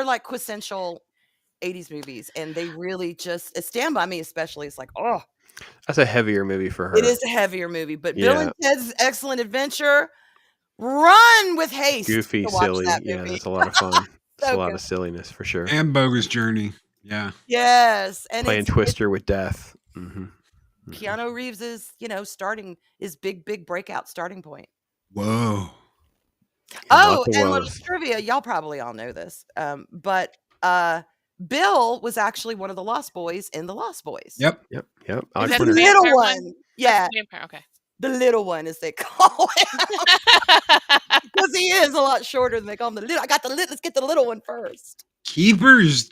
like quintessential 80s movies, and they really just Stand By Me especially. It's like, oh, that's a heavier movie for her. It is a heavier movie, but Bill and Ted's Excellent Adventure. Run with haste. Goofy, silly. Yeah, that's a lot of fun. It's a lot of silliness for sure. And Bogus Journey. Yeah. Yes. And playing Twister with death. Keanu Reeves is, starting his big breakout starting point. Whoa. Oh, and little trivia. Y'all probably all know this. But Bill was actually one of the Lost Boys in The Lost Boys. Yep. The little one. Yeah. Okay. The little one, as they call him. Because he is a lot shorter than they call him. I got the little. Let's get the little one first. Keepers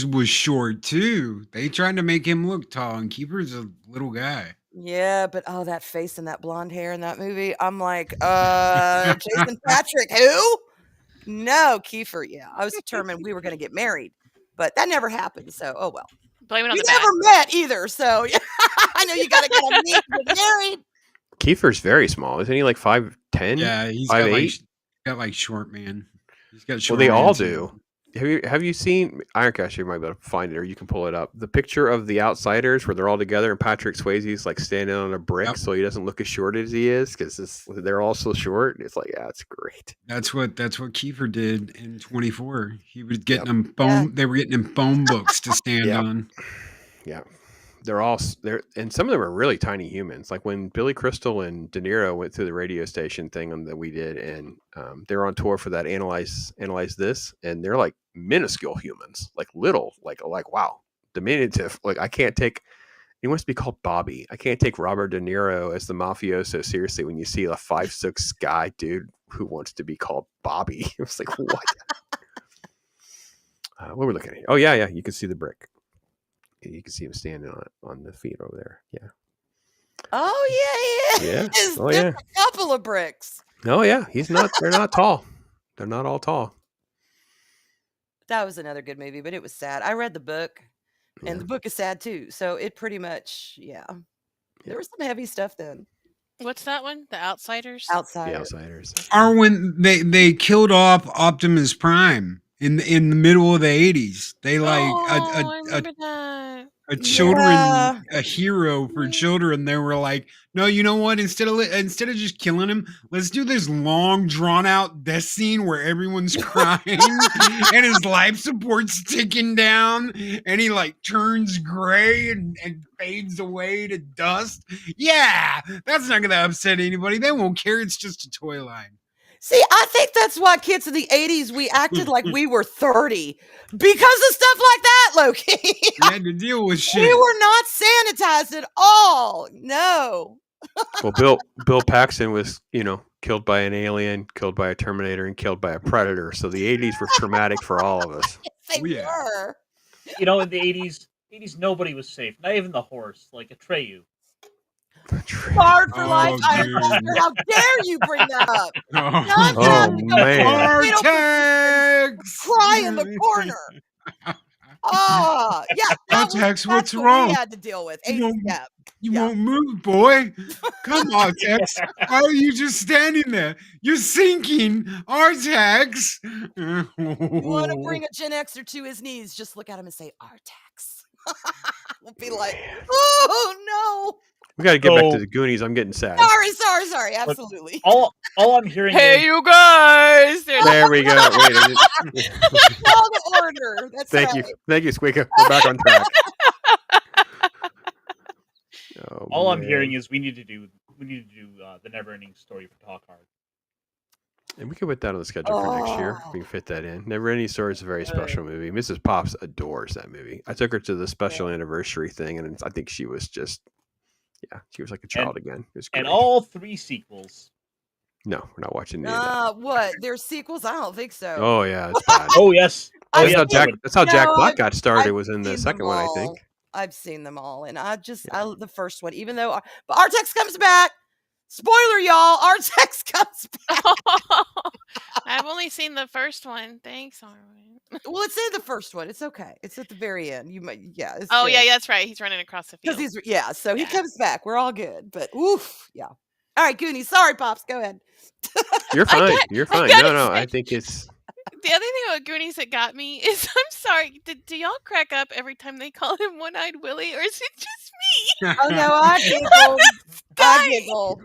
was short too. They tried to make him look tall, and Keepers a little guy. Yeah, but that face and that blonde hair in that movie, I'm like, Jason Patrick, who? No, Kiefer. Yeah, I was determined we were going to get married, but that never happened. So, oh well. Blame it on we the never met either. So yeah, I know you got to meet and get married. Kiefer's very small. Isn't he like 5'10"? Yeah, he's 5'8"? got like short man. He's got short. Well, they all too. do. Have you seen Ironcaster? You might be able to find it, or you can pull it up. The picture of the Outsiders where they're all together and Patrick Swayze's like standing on a brick, so he doesn't look as short as he is because they're all so short. It's like, yeah, it's great. That's what Kiefer did in 24. He was getting them phone. They were getting him phone books to stand on. Yeah. They're and some of them are really tiny humans. Like when Billy Crystal and De Niro went through the radio station thing that we did, and they're on tour for that Analyze This, and they're like minuscule humans, like little, like wow, diminutive. Like I can't take. He wants to be called Bobby. I can't take Robert De Niro as the mafioso seriously when you see a 5'6" guy, dude, who wants to be called Bobby. It was like, what? What we're looking at? Oh yeah, you can see the brick. You can see him standing on the feet over there. Yeah. Oh yeah. There's a couple of bricks. Oh yeah, they're not tall. They're not all tall. That was another good movie, but it was sad. I read the book, and the book is sad too. So it pretty much, there was some heavy stuff then. What's that one? The Outsiders? The Outsider. Outsiders. Or when they killed off Optimus Prime in the middle of the 80s. They like I remember that. a children Yeah. a hero for children. They were like, no, you know what? Instead of just killing him, let's do this long drawn out death scene where everyone's crying and his life support's ticking down and he like turns gray and fades away to dust. Yeah, that's not gonna upset anybody. They won't care. It's just a toy line. See, I think that's why kids in the 80s, we acted like we were 30 because of stuff like that, Loki. You had to deal with shit. We were not sanitized at all. No. Well, Bill Paxton was, killed by an alien, killed by a Terminator, and killed by a Predator. So the 80s were traumatic for all of us. They were. In the 80s, nobody was safe. Not even the horse, like Atreyu. Hard for life. dude. How dare you bring that up? Oh, man. Cry in the corner. Oh, yeah. That's that's what's what wrong? we had to deal with. You won't move, boy. Come on, Tex. Why are you just standing there? You're sinking. Artax. You want to bring a Gen Xer to his knees, just look at him and say, Artax. We'll be like, oh, no. We got to get back to the Goonies. I'm getting sad. Sorry. Absolutely. All I'm hearing Hey, is, you guys! There we go. Wait, Call the order. That's Thank right. you. Thank you, Squeeka. We're back on track. all I'm hearing is we need to do the Never-Ending Story for Talk Hard. And we can put that on the schedule for next year. We can fit that in. Never Ending Story is a very special movie. Mrs. Pops adores that movie. I took her to the special anniversary thing, and I think she was just, she was like a child again. It was great. And all 3 sequels. No, we're not watching any of that. What? There's sequels? I don't think so. Oh yeah, it's bad. Oh yes. That's how Jack Black I've- got started. I've Was in the seen second them one, I all. think. I've seen them all, and I the first one, even though, but Artex comes back. Spoiler, y'all! Artex comes back. I've only seen the first one. Thanks, Arwen. Well, it's in the first one. It's okay. It's at the very end. You might, it's Oh, good. yeah, that's right. He's running across the field. Because so he comes back. We're all good, but oof, yeah. All right, Goonies. Sorry, Pops. Go ahead. You're fine. You're fine. No. I think it's. The other thing about Goonies that got me is, I'm sorry, do y'all crack up every time they call him One-Eyed Willy, or is it just me? Oh no, I giggled. I giggled.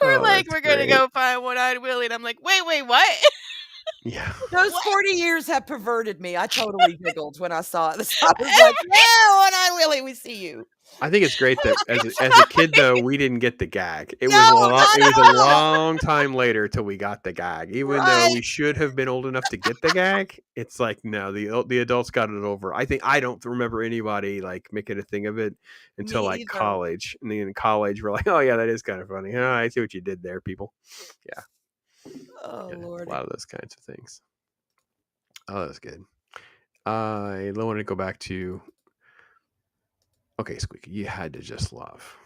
They were Oh, like, that's we're gonna great. go find One-Eyed Willy, and I'm like, wait, what? Yeah. Those 40 years have perverted me. I totally giggled when I saw it. I was like, yeah, One-Eyed Willy, we see you. I think it's great that as a kid though we didn't get the gag. It No, was not a long time later till we got the gag. Even though Right. we should have been old enough to get the gag, it's like no, the adults got it over. I think I don't remember anybody like making a thing of it until Me like either. college. And then in college we're like, oh yeah, that is kind of funny. Oh, I see what you did there, people. Oh Yeah, Lord. a lot of those kinds of things. Oh, that was good. I wanted to go back to. Okay, Squeaky, you had to just love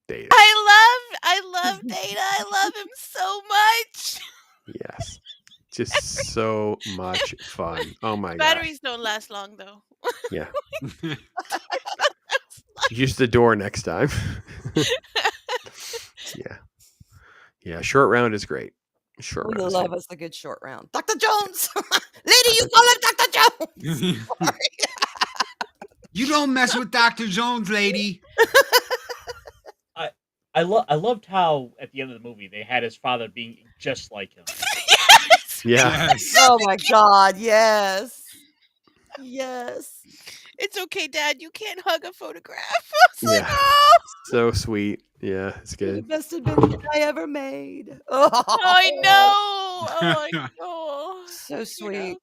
Data. I love Data. I love him so much. Yes. Just so much fun. Oh my god. Batteries don't last long though. Yeah. Use the door next time. Yeah. Yeah, short round is great. Short We round. is love good. us a good short round. Dr. Jones! Lady, you call him Dr. Jones! Sorry. You don't mess with Dr. Jones, lady. I loved how at the end of the movie they had his father being just like him. Yeah. Yes. Oh my God, yes. Yes. It's okay, Dad. You can't hug a photograph. I was like, Yeah. oh, So sweet. Yeah, it's The good. best invention I ever made. Oh, I know. Oh my God. so sweet.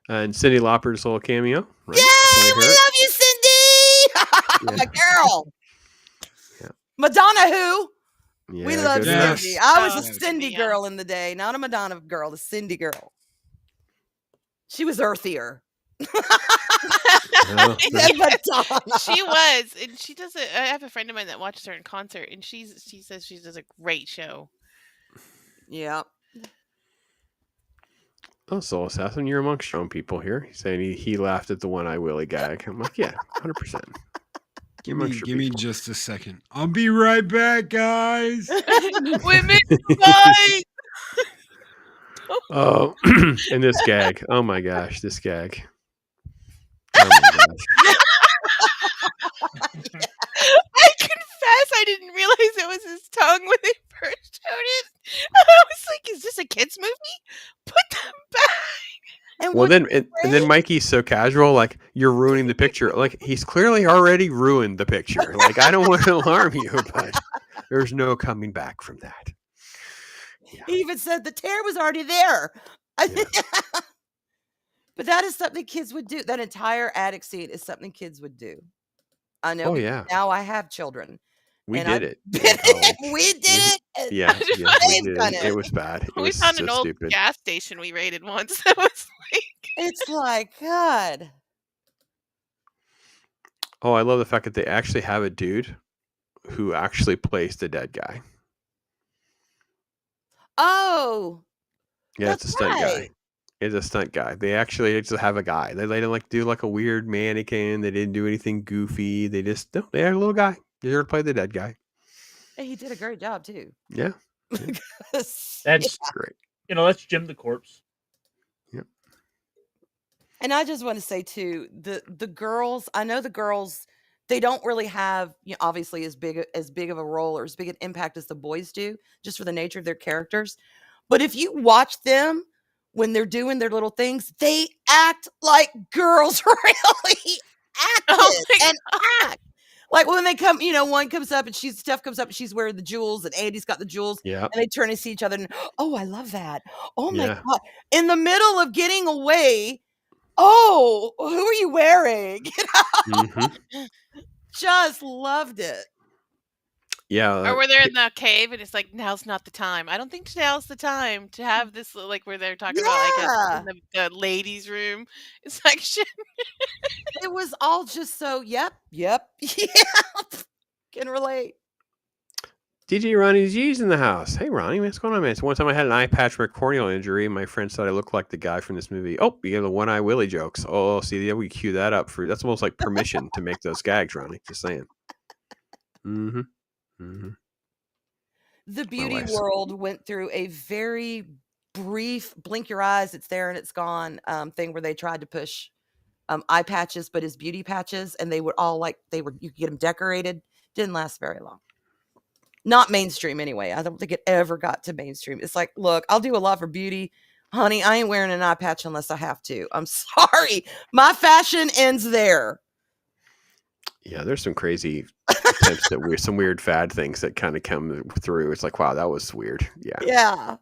And Cyndi Lauper's little cameo. Right? Yay! Play We her. love you, Cindy! My girl. Yeah. Madonna who? Yeah, We love good enough. Cindy. I was a Yes. Cindy Yeah. girl in the day, not a Madonna girl, the Cindy girl. She was earthier Oh, than Madonna. She was, and she does it. I have a friend of mine that watches her in concert, and she says she does a great show. Yeah. Oh, Soul Assassin, you're amongst your own people here. He's saying he laughed at the one-eye Willy gag. I'm like, yeah, 100%. Give me just a second. I'll be right back, guys. Women fight. Oh, and this gag. Oh my gosh, this gag. Oh my gosh. I confess, I didn't realize it was his tongue when they first showed it. I was like, "Is this a kids' movie? Put them back." And Well, then and then Mikey's so casual, like you're ruining the picture. Like he's clearly already ruined the picture. Like I don't want to alarm you, but there's no coming back from that. He even said the tear was already there. But that is something kids would do. That entire attic scene is something kids would do. I know. Oh, yeah. Now I have children. We and did I've it. been in it. college. We did it. and Yeah, we they've did done it. it. It was bad. It We was found so an old stupid. gas station we raided once. That was like, It's like, God. Oh, I love the fact that they actually have a dude who actually plays the dead guy. Oh, Yeah, it's a stunt guy. right. It's a stunt guy. They actually just have a guy. They didn't like do like a weird mannequin. They didn't do anything goofy. They just no, they had a little guy. They here to play the dead guy. And he did a great job too. Yeah, That's great. That's Jim the Corpse. And I just want to say too, the girls, I know the girls, they don't really have, obviously as big of a role or as big an impact as the boys do, just for the nature of their characters. But if you watch them when they're doing their little things, they act like girls really acted and act. Like when they come, one comes up and Steph comes up and she's wearing the jewels and Andy's got the jewels. Yeah. And they turn and see each other and, oh, I love that. Oh my Yeah. God. In the middle of getting away, oh, who are you wearing? Just loved it. Yeah. or where they're in the cave and it's like, now's not the time. I don't think now's the time to have this, like where they're talking about like the ladies' room. It's like shit. It was all just so, yep, can relate. DJ Ronnie G's in the house. Hey, Ronnie, what's going on, man? So one time I had an eye patch for a corneal injury, and my friends thought I looked like the guy from this movie. Oh, you get the one-eye Willy jokes. Oh, see, yeah, we cue that up for. That's almost like permission to make those gags, Ronnie. Just saying. Mm-hmm. Mm-hmm. The beauty world went through a very brief, blink your eyes, it's there and it's gone thing where they tried to push eye patches, but as beauty patches, and they were all like, you could get them decorated. Didn't last very long. Not mainstream anyway. I don't think it ever got to mainstream. It's like, look, I'll do a lot for beauty. Honey, I ain't wearing an eye patch unless I have to. I'm sorry. My fashion ends there. Yeah, there's some crazy attempts at some weird fad things that kind of come through. It's like, wow, that was weird. Yeah. Yeah.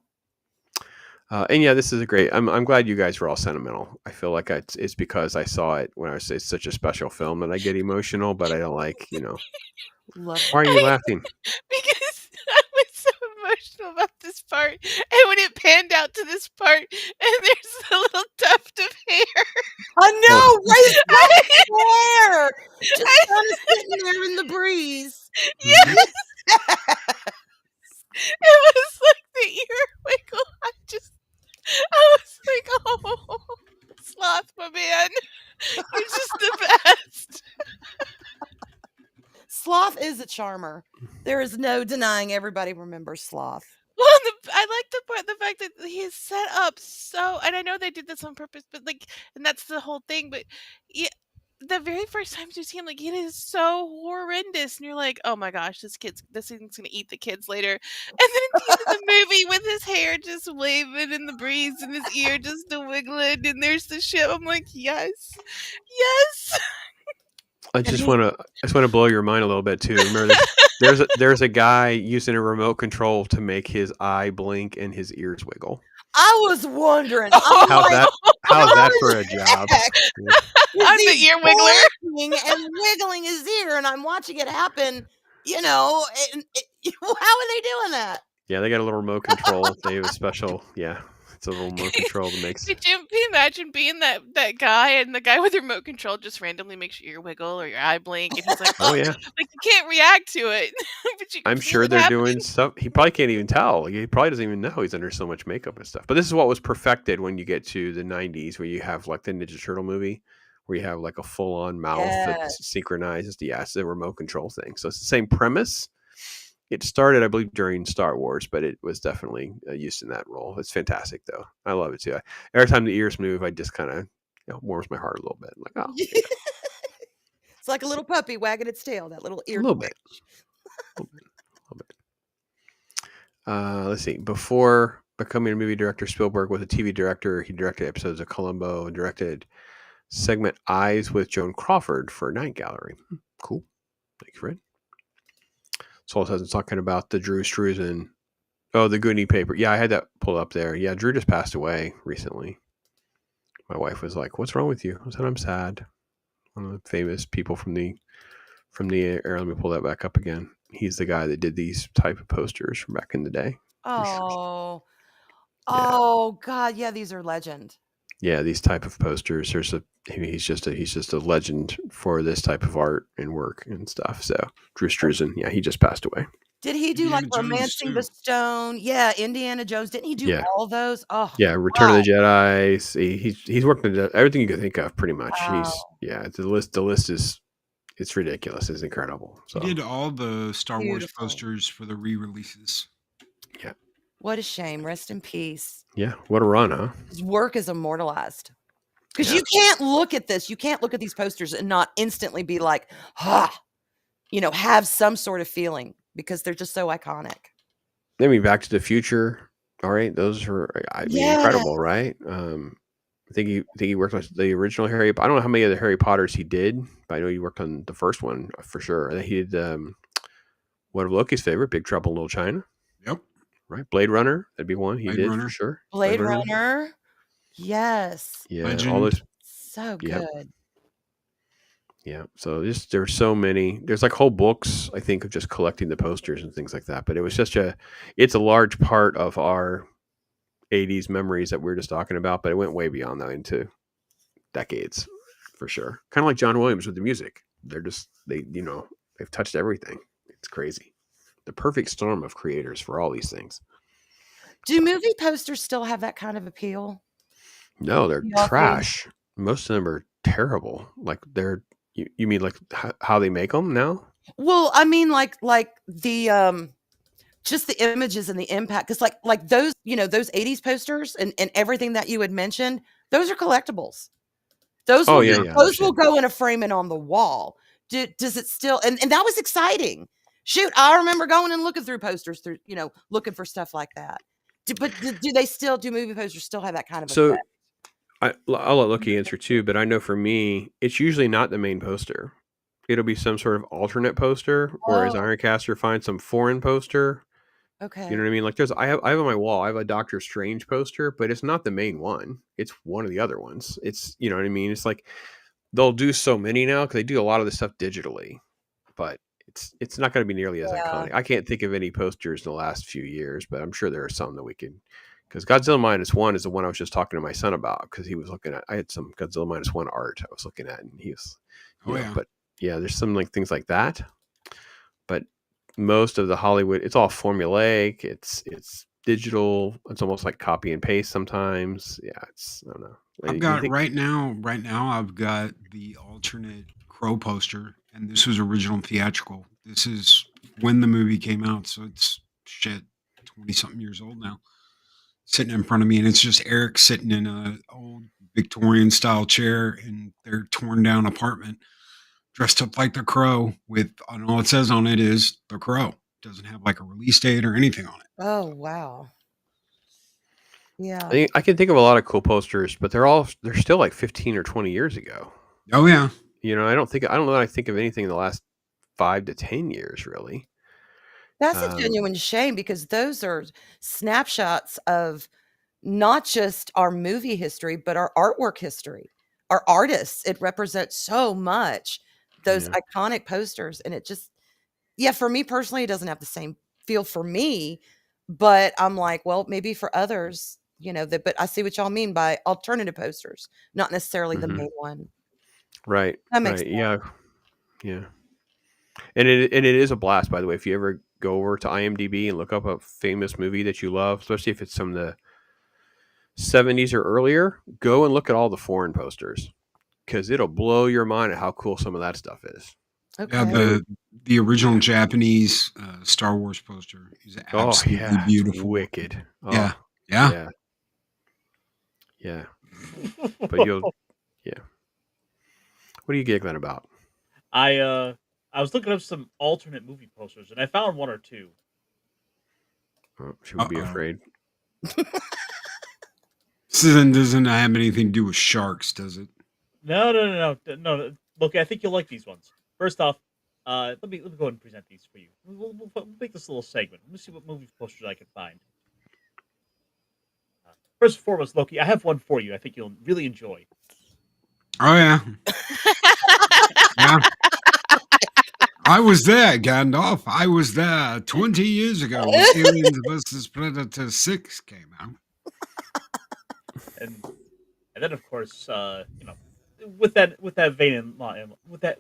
And yeah, this is a great. I'm glad you guys were all sentimental. I feel like it's because I saw it when it's such a special film that I get emotional, but I don't like, Why are you laughing? Because I was so emotional about this part. And when it panned out to this part, and there's a little tuft of hair. I know, right there. Just kind of sitting there in the breeze. Yes. It was like the ear wiggle. I was like, oh, Sloth, my man. You're just the best. Sloth is a charmer. There is no denying everybody remembers Sloth. Well, I like the fact that he is set up so, and I know they did this on purpose, but and that's the whole thing. But the very first time you see him, it is so horrendous, and you're like, oh my gosh, this thing's gonna eat the kids later. And then at the end of the movie, with his hair just waving in the breeze and his ear just wiggling, and there's the ship. I'm like, yes. I just want to blow your mind a little bit too. Remember, there's a guy using a remote control to make his eye blink and his ears wiggle. I was wondering, how's that for a job? I'm the ear wiggler and wiggling his ear, and I'm watching it happen. How are they doing that? Yeah, they got a little remote control. They have a special, yeah. It's a little remote control that makes. Could you imagine being that guy, and the guy with the remote control just randomly makes your ear wiggle or your eye blink, and he's like, Oh yeah. like you can't react to it, but you can I'm feel sure it they're happening. doing stuff. He probably can't even tell. Like, he probably doesn't even know he's under so much makeup and stuff. But this is what was perfected when you get to the 90s, where you have like the Ninja Turtle movie, where you have like a full-on mouth Yes. that's synchronized. Yeah, it's the remote control thing. So it's the same premise. It started, I believe, during Star Wars, but it was definitely used in that role. It's fantastic, though. I love it too. Every time the ears move, I just kind of warms my heart a little bit. I'm like, oh, yeah. It's like a little puppy wagging its tail, that little ear A little twitch. bit. Let's see. Before becoming a movie director, Spielberg was a TV director. He directed episodes of Columbo and directed segment Eyes with Joan Crawford for Night Gallery. Cool. Thank you, Fred. Soul says it's talking about the Drew Struzan. Oh, the Goonie paper. Yeah, I had that pulled up there. Yeah, Drew just passed away recently. My wife was like, "What's wrong with you?" I said, "I'm sad." One of the famous people from the era. Let me pull that back up again. He's the guy that did these type of posters from back in the day. Oh. Oh God, yeah, these are legend. Yeah, these type of posters. He's just a legend for this type of art and work and stuff. So Drew Struzan, yeah, he just passed away. Did he do Indiana like Jones, Romancing the too. Stone? Yeah, Indiana Jones. Didn't he do Yeah. all those? Oh, Yeah, Return wow. of the Jedi. He's worked on everything you can think of, pretty much. Wow. The list is it's ridiculous. It's incredible. So He did all the Star Wars Beautiful. posters for the re-releases. yeah, What a shame. Rest in peace. yeah. What a run, huh? His work is immortalized. Because Yeah. you can't look at this. You can't look at these posters and not instantly be like, have some sort of feeling because they're just so iconic. I mean, Back to the Future. All right, those are incredible, right? I think he worked on the original Harry. I don't know how many of the Harry Potters he did, but I know he worked on the first one for sure. And he did one of Loki's favorite, Big Trouble in Little China. Yep. Right, Blade Runner. That'd be one he Blade did Runner. for sure. Blade Runner. Yes. Yeah, Legend. all those. So Yep. good. Yeah, so there's so many. There's like whole books, I think, of just collecting the posters and things like that. But it was it's a large part of our 80s memories that we were just talking about. But it went way beyond that into decades, for sure. Kind of like John Williams with the music. They've touched everything. It's crazy. The perfect storm of creators for all these things. Do movie posters still have that kind of appeal? No, they're Y'all think? trash. Most of them are terrible. Like you mean like how they make them now? Well, I mean, like the just the images and the impact, because like those those 80s posters and everything that you had mentioned, those are collectibles. Those Oh, will, yeah, yeah, those will understand. go in a framing on the wall. Does it still? And that was exciting. Shoot, I remember going and looking through posters looking for stuff like that. But do they still do movie posters still have that kind of So effect? I'll let Loki answer too, but I know for me, it's usually not the main poster. It'll be some sort of alternate poster, or as Oh. Ironcaster finds some foreign poster. Okay. You know what I mean? Like I have on my wall, I have a Doctor Strange poster, but it's not the main one. It's one of the other ones. It's, you know what I mean? It's like they'll do so many now because they do a lot of the stuff digitally, but it's not going to be nearly as iconic. I can't think of any posters in the last few years, but I'm sure there are some that we can. Because Godzilla -1 is the one I was just talking to my son about, because he was looking at. I had some Godzilla -1 art I was looking at, and he was. But yeah, there's some like things like that. But most of the Hollywood, it's all formulaic. It's digital. It's almost like copy and paste sometimes. Yeah, I don't know. I've got right now, I've got the alternate Crow poster, and this was original theatrical. This is when the movie came out, so it's 20-something years old now. Sitting in front of me, and it's just Eric sitting in a old Victorian style chair in their torn down apartment, dressed up like the Crow, and all it says on it is the Crow. It doesn't have like a release date or anything on it. Oh wow. Yeah. I can think of a lot of cool posters, but they're still like 15 or 20 years ago. Oh yeah. I don't know that I think of anything in the last 5 to 10 years really. That's a genuine shame, because those are snapshots of not just our movie history, but our artwork history, our artists. It represents so much, those iconic posters. And it just, for me personally, it doesn't have the same feel for me, but I'm like, well, maybe for others, but I see what y'all mean by alternative posters, not necessarily the main one. Right. That makes Right. sense. Yeah. Yeah. And it is a blast, by the way. If you ever go over to IMDb and look up a famous movie that you love, especially if it's from the 70s or earlier, go and look at all the foreign posters because it'll blow your mind at how cool some of that stuff is. Yeah, the original Japanese Star Wars poster is absolutely beautiful. Wicked. Oh, Yeah. Yeah. But what are you giggling about? I was looking up some alternate movie posters, and I found one or two. Oh, she would be afraid. This doesn't have anything to do with sharks, does it? No. Look, I think you'll like these ones. First off, let me go ahead and present these for you. We'll make this a little segment. Let me see what movie posters I can find. First and foremost, Loki, I have one for you. I think you'll really enjoy. Oh yeah. Yeah. I was there, Gandalf. I was there 20 years ago when Aliens vs. Predator 6 came out. And then, of course, with that vein in mind, with that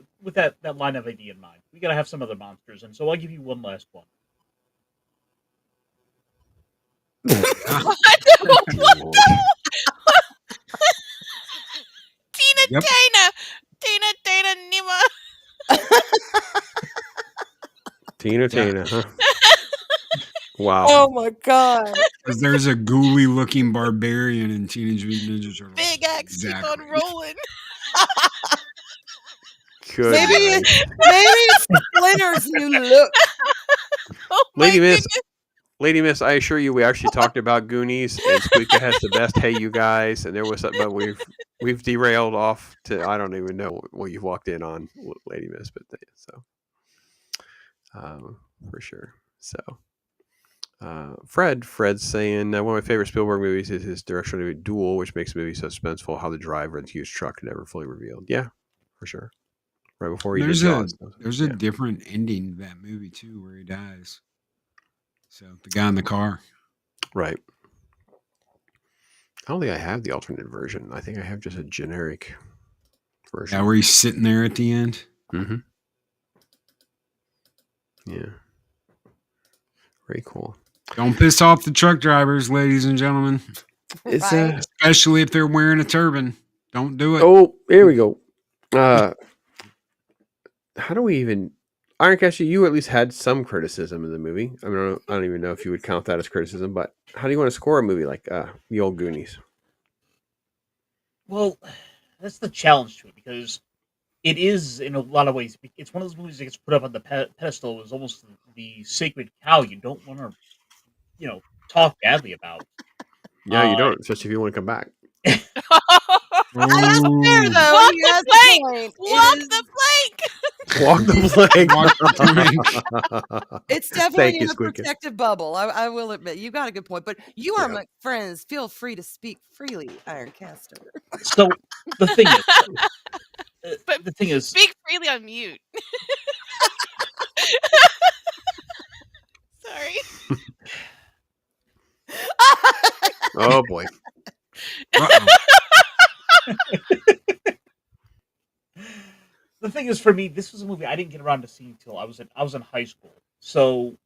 line of idea in mind, we gotta have some other monsters, and so I'll give you one last one. Tina, Nima. Tina, huh? Wow. Oh my god. Because there's a ghouly looking barbarian in Teenage Mutant Ninja Turtles. Big axe keep on rolling. Good maybe it's Splinter's new look. Oh Lady Miss, I assure you, we actually talked about Goonies, and SQUEEKA has the best "Hey, you guys," and there was something, but we've derailed off to I don't even know what you walked in on, Lady Miss, but for sure. So, Fred's saying one of my favorite Spielberg movies is his directional Duel, which makes the movie so suspenseful. How the driver and huge truck never fully revealed. Yeah, for sure. Right before he did Jaws. There's a different ending to that movie too, where he dies. So the guy in the car. Right. I don't think I have the alternate version. I think I have just a generic version. Yeah, where he's sitting there at the end. Mm-hmm. Yeah. Very cool. Don't piss off the truck drivers, ladies and gentlemen. It's especially if they're wearing a turban. Don't do it. Oh, here we go. How do we even... Ironcaster, you at least had some criticism in the movie. I mean, I don't even know if you would count that as criticism, but how do you want to score a movie like the old Goonies? Well, that's the challenge to it, because it is, in a lot of ways, it's one of those movies that gets put up on the pedestal as almost the sacred cow you don't want to, talk badly about. Yeah, you don't, especially if you want to come back. That's fair, though. Walk He the has a plank. point. Walk the plank. Walk the plank. It's definitely in a protective bubble. I will admit, you got a good point. But you are my friends. Feel free to speak freely, Ironcaster. So the thing is, speak freely on mute. Sorry. Oh boy. The thing is, for me, this was a movie I didn't get around to seeing until I was in high school. So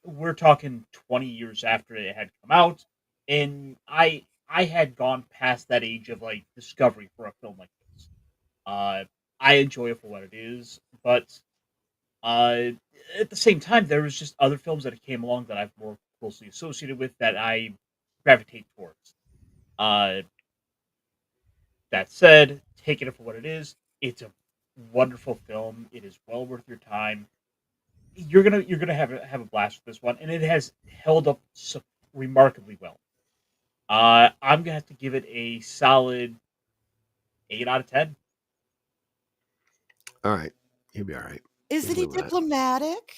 we're talking 20 years after it had come out, and I had gone past that age of like discovery for a film like this. I enjoy it for what it is, but at the same time, there was just other films that came along that I've more closely associated with that I gravitate towards. That said, taking it for what it is, it's a wonderful film. It is well worth your time. You're gonna have a blast with this one, and it has held up remarkably well. I'm gonna have to give it a solid 8 out of 10. All right, he'll be all right. Isn't he diplomatic?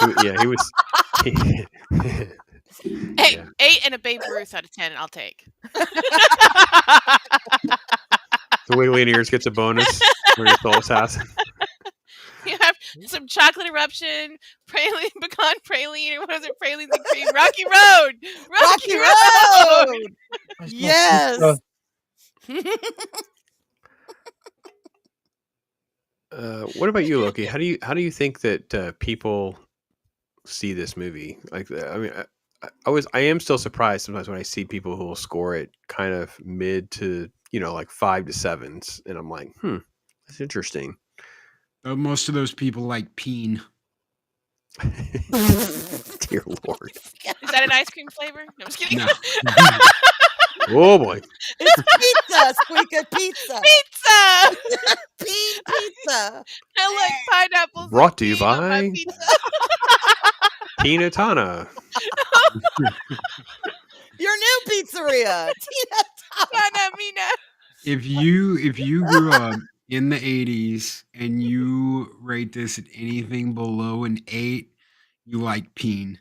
He was. Hey, 8 and a Babe Ruth out of 10, I'll take. The Wiggly in Ears gets a bonus for your soul assassin. You have some chocolate eruption, praline, pecan praline, or what was it? Praline and cream. Rocky Road. Rocky Road. Yes. What about you, Loki? How do you think that people see this movie? Like, I mean, I am still surprised sometimes when I see people who will score it kind of mid to like 5 to 7s, and I'm like, that's interesting. Most of those people like peen. Dear Lord. Is that an ice cream flavor? No, I'm just kidding. No. Oh boy. It's pizza, Squeeka, pizza. Pizza. Peen pizza. I like pineapples. Brought to you by Tina Tana. Your new pizzeria. Tina Tana Mina. If you grew up in the 80s and you rate this at anything below an 8, you like peen.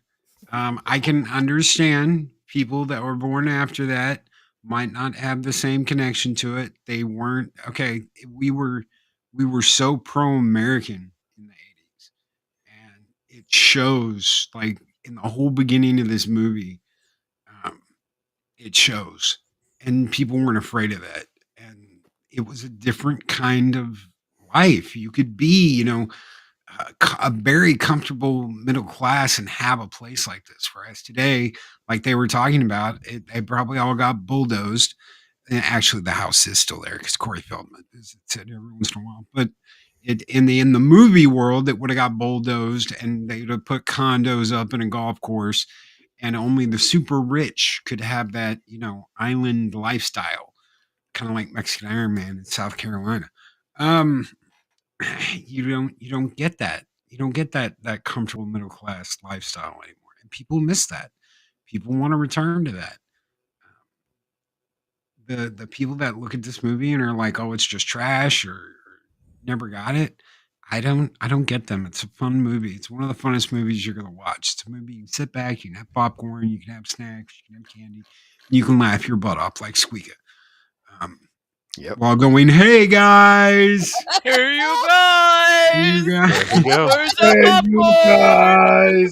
I can understand people that were born after that might not have the same connection to it. They weren't okay. We were so pro-American in the 80s, and it shows like in the whole beginning of this movie. It shows, and people weren't afraid of that, and it was a different kind of life. You could be, a very comfortable middle class and have a place like this. Whereas today, like they were talking about, they probably all got bulldozed. And actually, the house is still there because Corey Feldman visits it every once in a while. But in the movie world, it would have got bulldozed, and they would have put condos up in a golf course, and only the super rich could have that, island lifestyle, kind of like Mexican Iron Man in South Carolina. You don't get that. You don't get that comfortable middle class lifestyle anymore, and people miss that. People want to return to that. The people that look at this movie and are like, "Oh, it's just trash," or never got it. I don't get them. It's a fun movie. It's one of the funnest movies you're gonna watch. It's a movie you can sit back, you can have popcorn, you can have snacks, you can have candy, you can laugh your butt off like Squeeka. Yep. While going, "Hey guys, Here you guys. There you go. Where's the popcorn?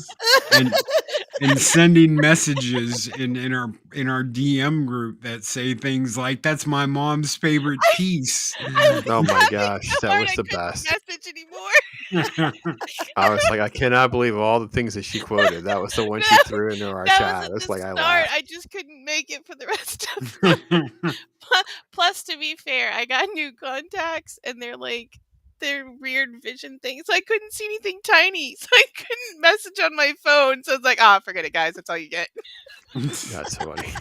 and sending messages in our DM group that say things like, "That's my mom's favorite piece." Oh my gosh, that was the best. Message anymore. I was like, I cannot believe all the things that she quoted. That was the one she threw into our chat. It was like, I laughed. I just couldn't make it for the rest of them. Plus, to be fair, I got new contacts, and they're weird vision things. So I couldn't see anything tiny, so I couldn't message on my phone. So it's like, forget it, guys. That's all you get. That's funny.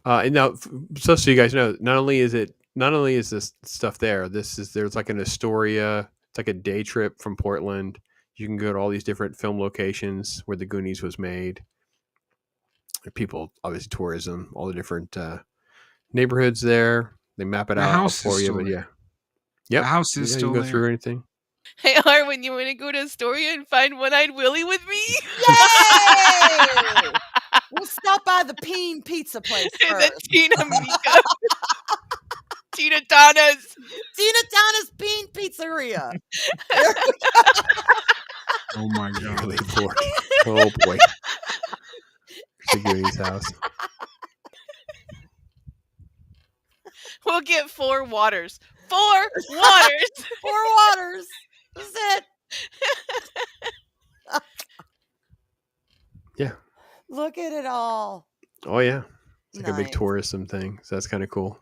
And now, so you guys know, not only is this stuff there's like an Astoria. It's like a day trip from Portland. You can go to all these different film locations where the Goonies was made. People, obviously, tourism, all the different neighborhoods there. They map it out for you, but yeah. Yep. The house is still go there. through anything. Hey, Arwen, you want to go to Astoria and find One-Eyed Willy with me? Yay! We'll stop by the Peen Pizza place first. Tina Mika. Tina Tana's Peen Pizzeria. Oh my god! Really, Lord. Oh boy. It's the Goonies house. We'll get 4 waters. 4 waters. 4 waters. That's it. Yeah. Look at it all. Oh yeah. It's like a big Nice. tourism thing. So that's kind of cool.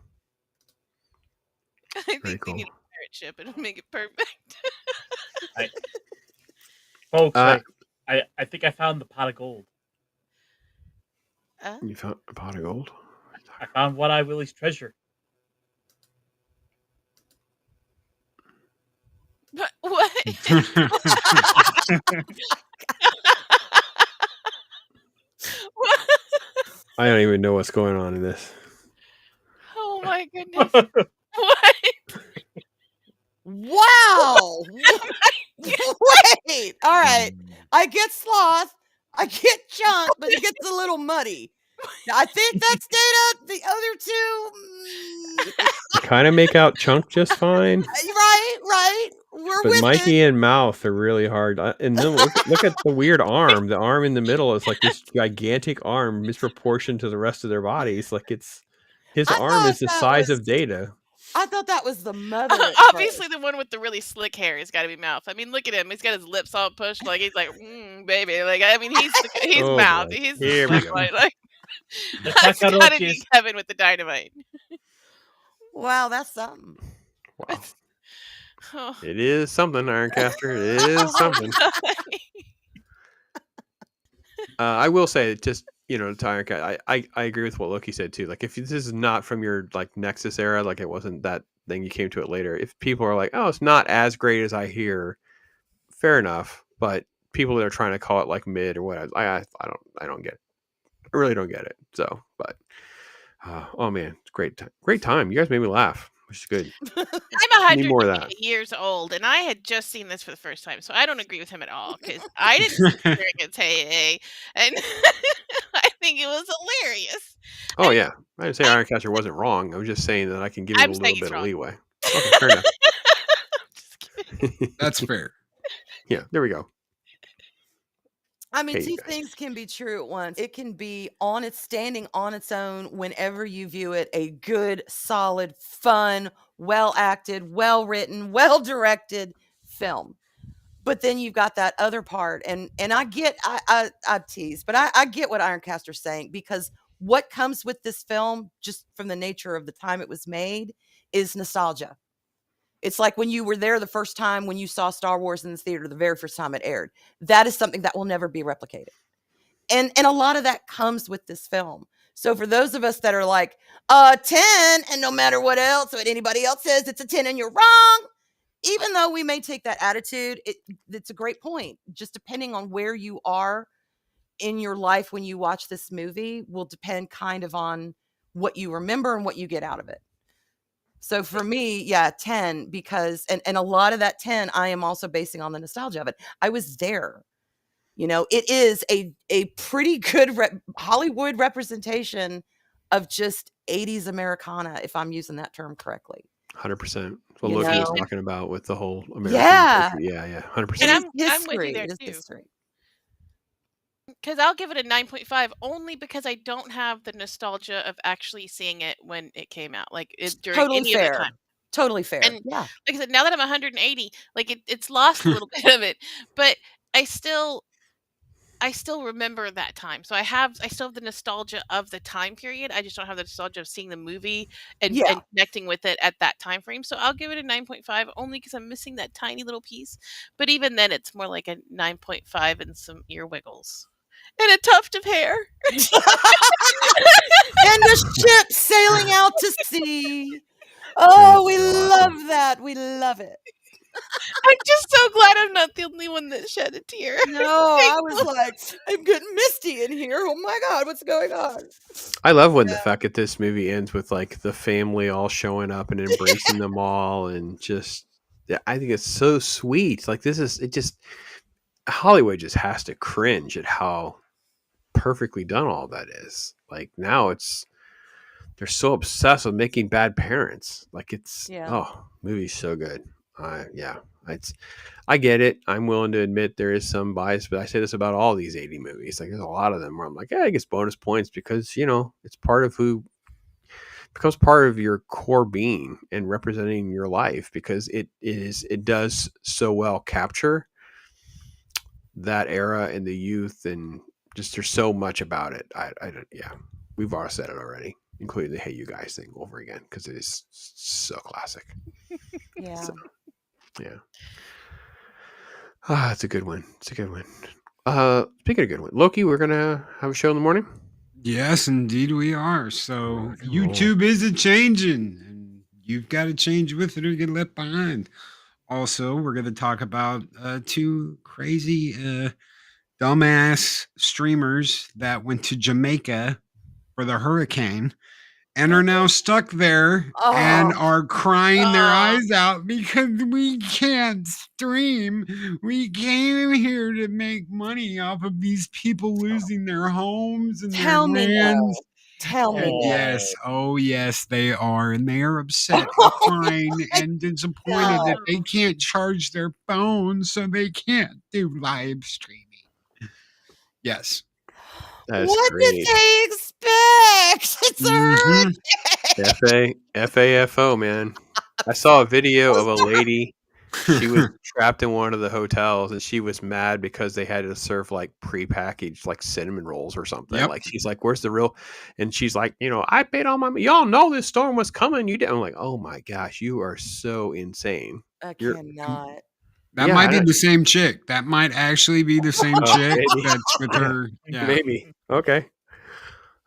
I think Very we cool. need a pirate ship. It'll make it perfect. Folks, I think I found the pot of gold. You found a pot of gold? I found One-Eye Willie's treasure. What? I don't even know what's going on in this. Oh my goodness. What? Wow. Wait. All right. I get sloth. I get chunk, but it gets a little muddy. I think that's data. The other two. I kind of make out Chunk just fine. Right. We're But with Mikey it. and Mouth are really hard. And then look at the weird arm. The arm in the middle is like this gigantic arm, misproportioned to the rest of their bodies. Like his arm is the size of Data. I thought that was the mother. At Obviously, the one with the really slick hair has got to be Mouth. I mean, look at him. He's got his lips all pushed. Like, he's like, baby. Like, I mean, he's Oh, Mouth. boy. He's the Here we slick go. one. Like, The that's got to Kakarochi be is Kevin with the dynamite. Wow, that's something. Wow. Oh. It is something, Ironcaster. It is something. I will say, just to Ironcaster, I agree with what Loki said too. Like, if this is not from your like Nexus era, like it wasn't that thing, you came to it later. If people are like, oh, it's not as great as I hear, fair enough. But people that are trying to call it like mid or whatever, I don't get it. I really don't get it. So, but oh man, it's great time. You guys made me laugh, which is good. I'm Need more of 108 that. years old, and I had just seen this for the first time, so I don't agree with him at all because I didn't sit there against Hey, and I think it was hilarious. Oh yeah, I didn't say Ironcaster wasn't wrong. I was just saying that I can give you I'm a saying little he's bit of wrong. leeway. Okay, fair enough. That's fair. Yeah, there we go. I mean, Hey, you two guys. things can be true at once. It can be standing on its own whenever you view it, a good, solid, fun, well acted, well written, well directed film. But then you've got that other part, and I get I tease, but I get what Ironcaster's saying, because what comes with this film, just from the nature of the time it was made, is nostalgia. It's like when you were there the first time when you saw Star Wars in the theater, the very first time it aired. That is something that will never be replicated. And a lot of that comes with this film. So for those of us that are like, 10, and no matter what anybody else says, it's a 10 and you're wrong. Even though we may take that attitude, it's a great point. Just depending on where you are in your life when you watch this movie will depend kind of on what you remember and what you get out of it. So for me, yeah, 10, because, and a lot of that 10, I am also basing on the nostalgia of it. I was there. It is a pretty good Hollywood representation of just 80s Americana, if I'm using that term correctly. 100%. What Loki was talking about with the whole American. Yeah. Yeah. 100%. And I'm with you there too. History. Because I'll give it a 9.5 only because I don't have the nostalgia of actually seeing it when it came out, like during any other time. Totally fair. And yeah, like I said, now that I'm 180, like it's lost a little bit of it, but I still remember that time. So I still have the nostalgia of the time period. I just don't have the nostalgia of seeing the movie and connecting with it at that time frame. So I'll give it a 9.5 only because I'm missing that tiny little piece. But even then, it's more like a 9.5 and some ear wiggles. And a tuft of hair. And the ship sailing out to sea. Oh, we love that. We love it. I'm just so glad I'm not the only one that shed a tear. No, I was like, I'm getting misty in here. Oh my God, what's going on? I love when the fact that this movie ends with like the family all showing up and embracing them all, and just, I think it's so sweet. Like Hollywood just has to cringe at how perfectly done all that is. Like now they're so obsessed with making bad parents. Like movie's so good. I get it. I'm willing to admit there is some bias, but I say this about all these 80 movies. Like there's a lot of them where I'm like, I guess bonus points because it's part of who becomes part of your core being and representing your life, because it does so well capture that era and the youth, and just there's so much about it. We've all said it already, including the "Hey you guys" thing over again, because it is so classic. Yeah. So, yeah. It's a good one. Speaking of good one, Loki, we're gonna have a show in the morning. Yes, indeed we are. So YouTube is a changing, and you've got to change with it or get left behind. Also, we're going to talk about two crazy dumbass streamers that went to Jamaica for the hurricane and are now stuck there and are crying their eyes out because we can't stream. We came here to make money off of these people losing their homes and their lands. Tell me And more. yes, oh yes, they are, and they are upset and crying and disappointed that they can't charge their phones, so they can't do live streaming. Yes. That's What did great. they expect? It's Mhm. FAFO, man. I saw a video of a lady. She was trapped in one of the hotels, and she was mad because they had to serve like prepackaged like cinnamon rolls or something. Yep. Like she's like, "Where's the real?" And she's like, I paid all my. Y'all know this storm was coming. You did. I'm like, oh my gosh, you are so insane. I You're cannot. That Yeah, I might be don't- the same chick. That might actually be the same Oh, chick maybe. that's with her. Yeah. maybe. Okay.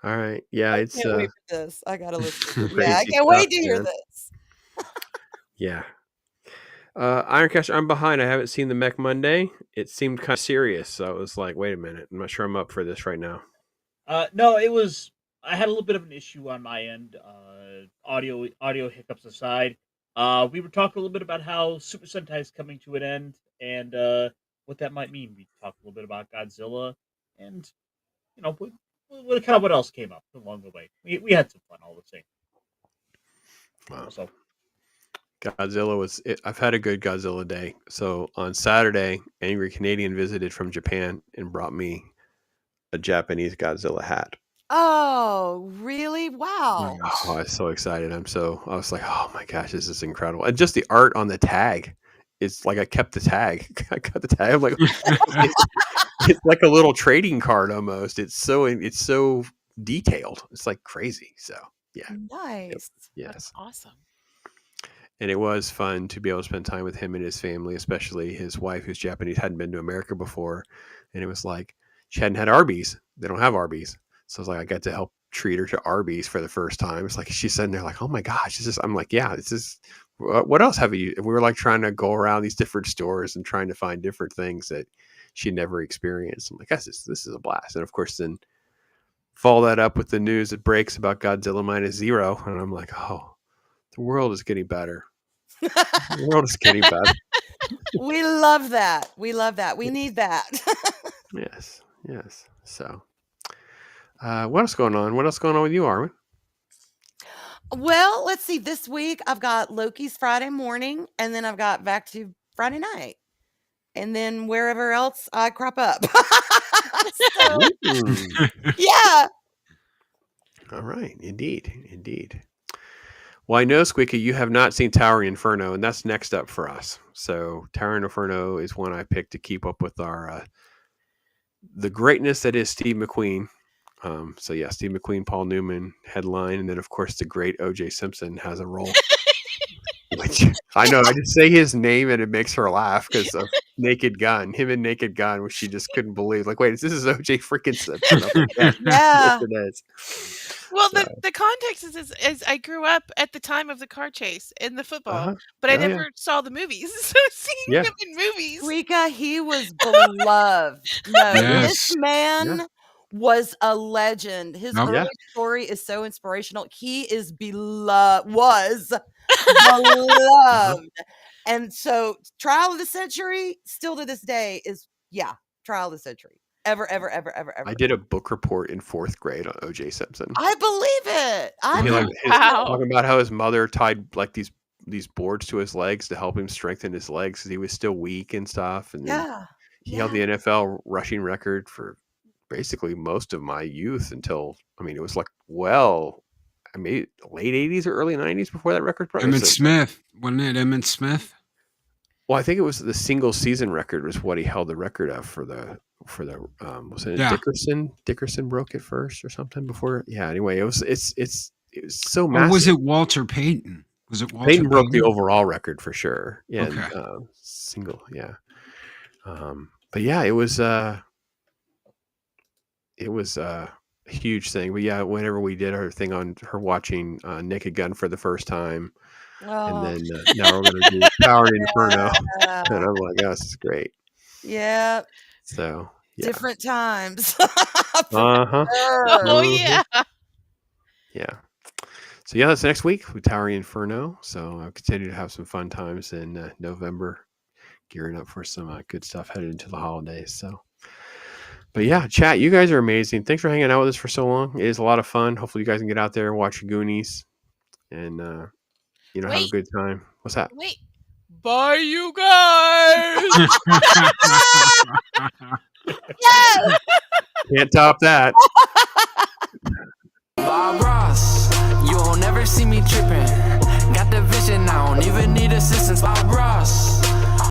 All right. Yeah, I it's can't wait for this. I gotta listen. Yeah, I crazy can't wait stuff, to hear man. this. Yeah. Ironcaster, I'm behind. I haven't seen the Mech Monday. It seemed kind of serious, so I was like, wait a minute. I'm not sure I'm up for this right now. No, it was. I had a little bit of an issue on my end. Audio hiccups aside, we were talking a little bit about how Super Sentai is coming to an end, and what that might mean. We talked a little bit about Godzilla, and what else came up along the way. We had some fun all the same. Wow. So Godzilla was. I've had a good Godzilla day. So on Saturday, Angry Canadian visited from Japan and brought me a Japanese Godzilla hat. Oh, really? Wow. Oh, I was so excited. I was like, oh my gosh, this is incredible. And just the art on the tag. It's like I kept the tag. I got the tag. I'm like, it's like a little trading card almost. It's so detailed. It's like crazy. So yeah. Nice. Yes. That's awesome. And it was fun to be able to spend time with him and his family, especially his wife, who's Japanese, hadn't been to America before. And it was like she hadn't had Arby's. They don't have Arby's. So I was like, I got to help treat her to Arby's for the first time. It's like she's sitting there like, oh my gosh, I'm like, yeah, this is what else have you? We were like trying to go around these different stores and trying to find different things that she never experienced. I'm like, this is a blast. And of course, then follow that up with the news that breaks about Godzilla -0. And I'm like, oh, the world is getting better. The world is getting better. We love that. We love that. We need that. Yes. So, what else going on? What else going on with you, Armin? Well, let's see. This week I've got Loki's Friday morning, and then I've got back to Friday night, and then wherever else I crop up. So, yeah. All right. Indeed. Well, I know, Squeaky, you have not seen Towering Inferno, and that's next up for us. So Towering Inferno is one I picked to keep up with our the greatness that is Steve McQueen. So yeah, Steve McQueen, Paul Newman headline, and then of course the great O.J. Simpson has a role. Which I know, I just say his name and it makes her laugh because of Naked Gun, him and Naked Gun, which she just couldn't believe. Like, wait, this is O.J. freaking Simpson. Like, yeah, Yeah. yes, it is. Well, So, the context is I grew up at the time of the car chase in the football, but I Oh, yeah. never saw the movies. So seeing Yeah. him in movies. Rika, he was beloved. No, Yes. this man was a legend. His Nope. early Yeah. story is so inspirational. He is was beloved. And so Trial of the Century, still to this day, is Trial of the Century. Ever. I did a book report in 4th grade on O.J. Simpson. I believe it. I He, like, believe Wow. talking about how his mother tied like these boards to his legs to help him strengthen his legs because he was still weak and stuff. And then Yeah. he held the NFL rushing record for basically most of my youth until, I mean, it was like, I made late 80s or early 90s before that record. Emmett Smith. Wasn't it Emmett Smith? Well, I think it was the single season record was what he held the record of for the was it Dickerson? Dickerson broke it first or something before. Yeah. Anyway, it was so massive. Or was it Walter Payton? Was it Walter Payton broke the overall record for sure. Yeah. Okay. And, single. Yeah. But yeah, it was a huge thing. But yeah, whenever we did our thing on her watching Naked Gun for the first time, and then now we're going to do Towering Inferno, and I'm like, oh, this is great. Yeah. So yeah. Different times. Uh-huh. Oh yeah. Yeah. So yeah, that's next week with Towering Inferno. So I'll continue to have some fun times in November, gearing up for some good stuff headed into the holidays. So But yeah, chat, you guys are amazing. Thanks for hanging out with us for so long. It is a lot of fun. Hopefully you guys can get out there and watch your Goonies and have a good time. What's that? Wait. Bye, you guys. Yes. Can't top that. Bob Ross, you'll never see me tripping. Got the vision, I don't even need assistance. Bob Ross.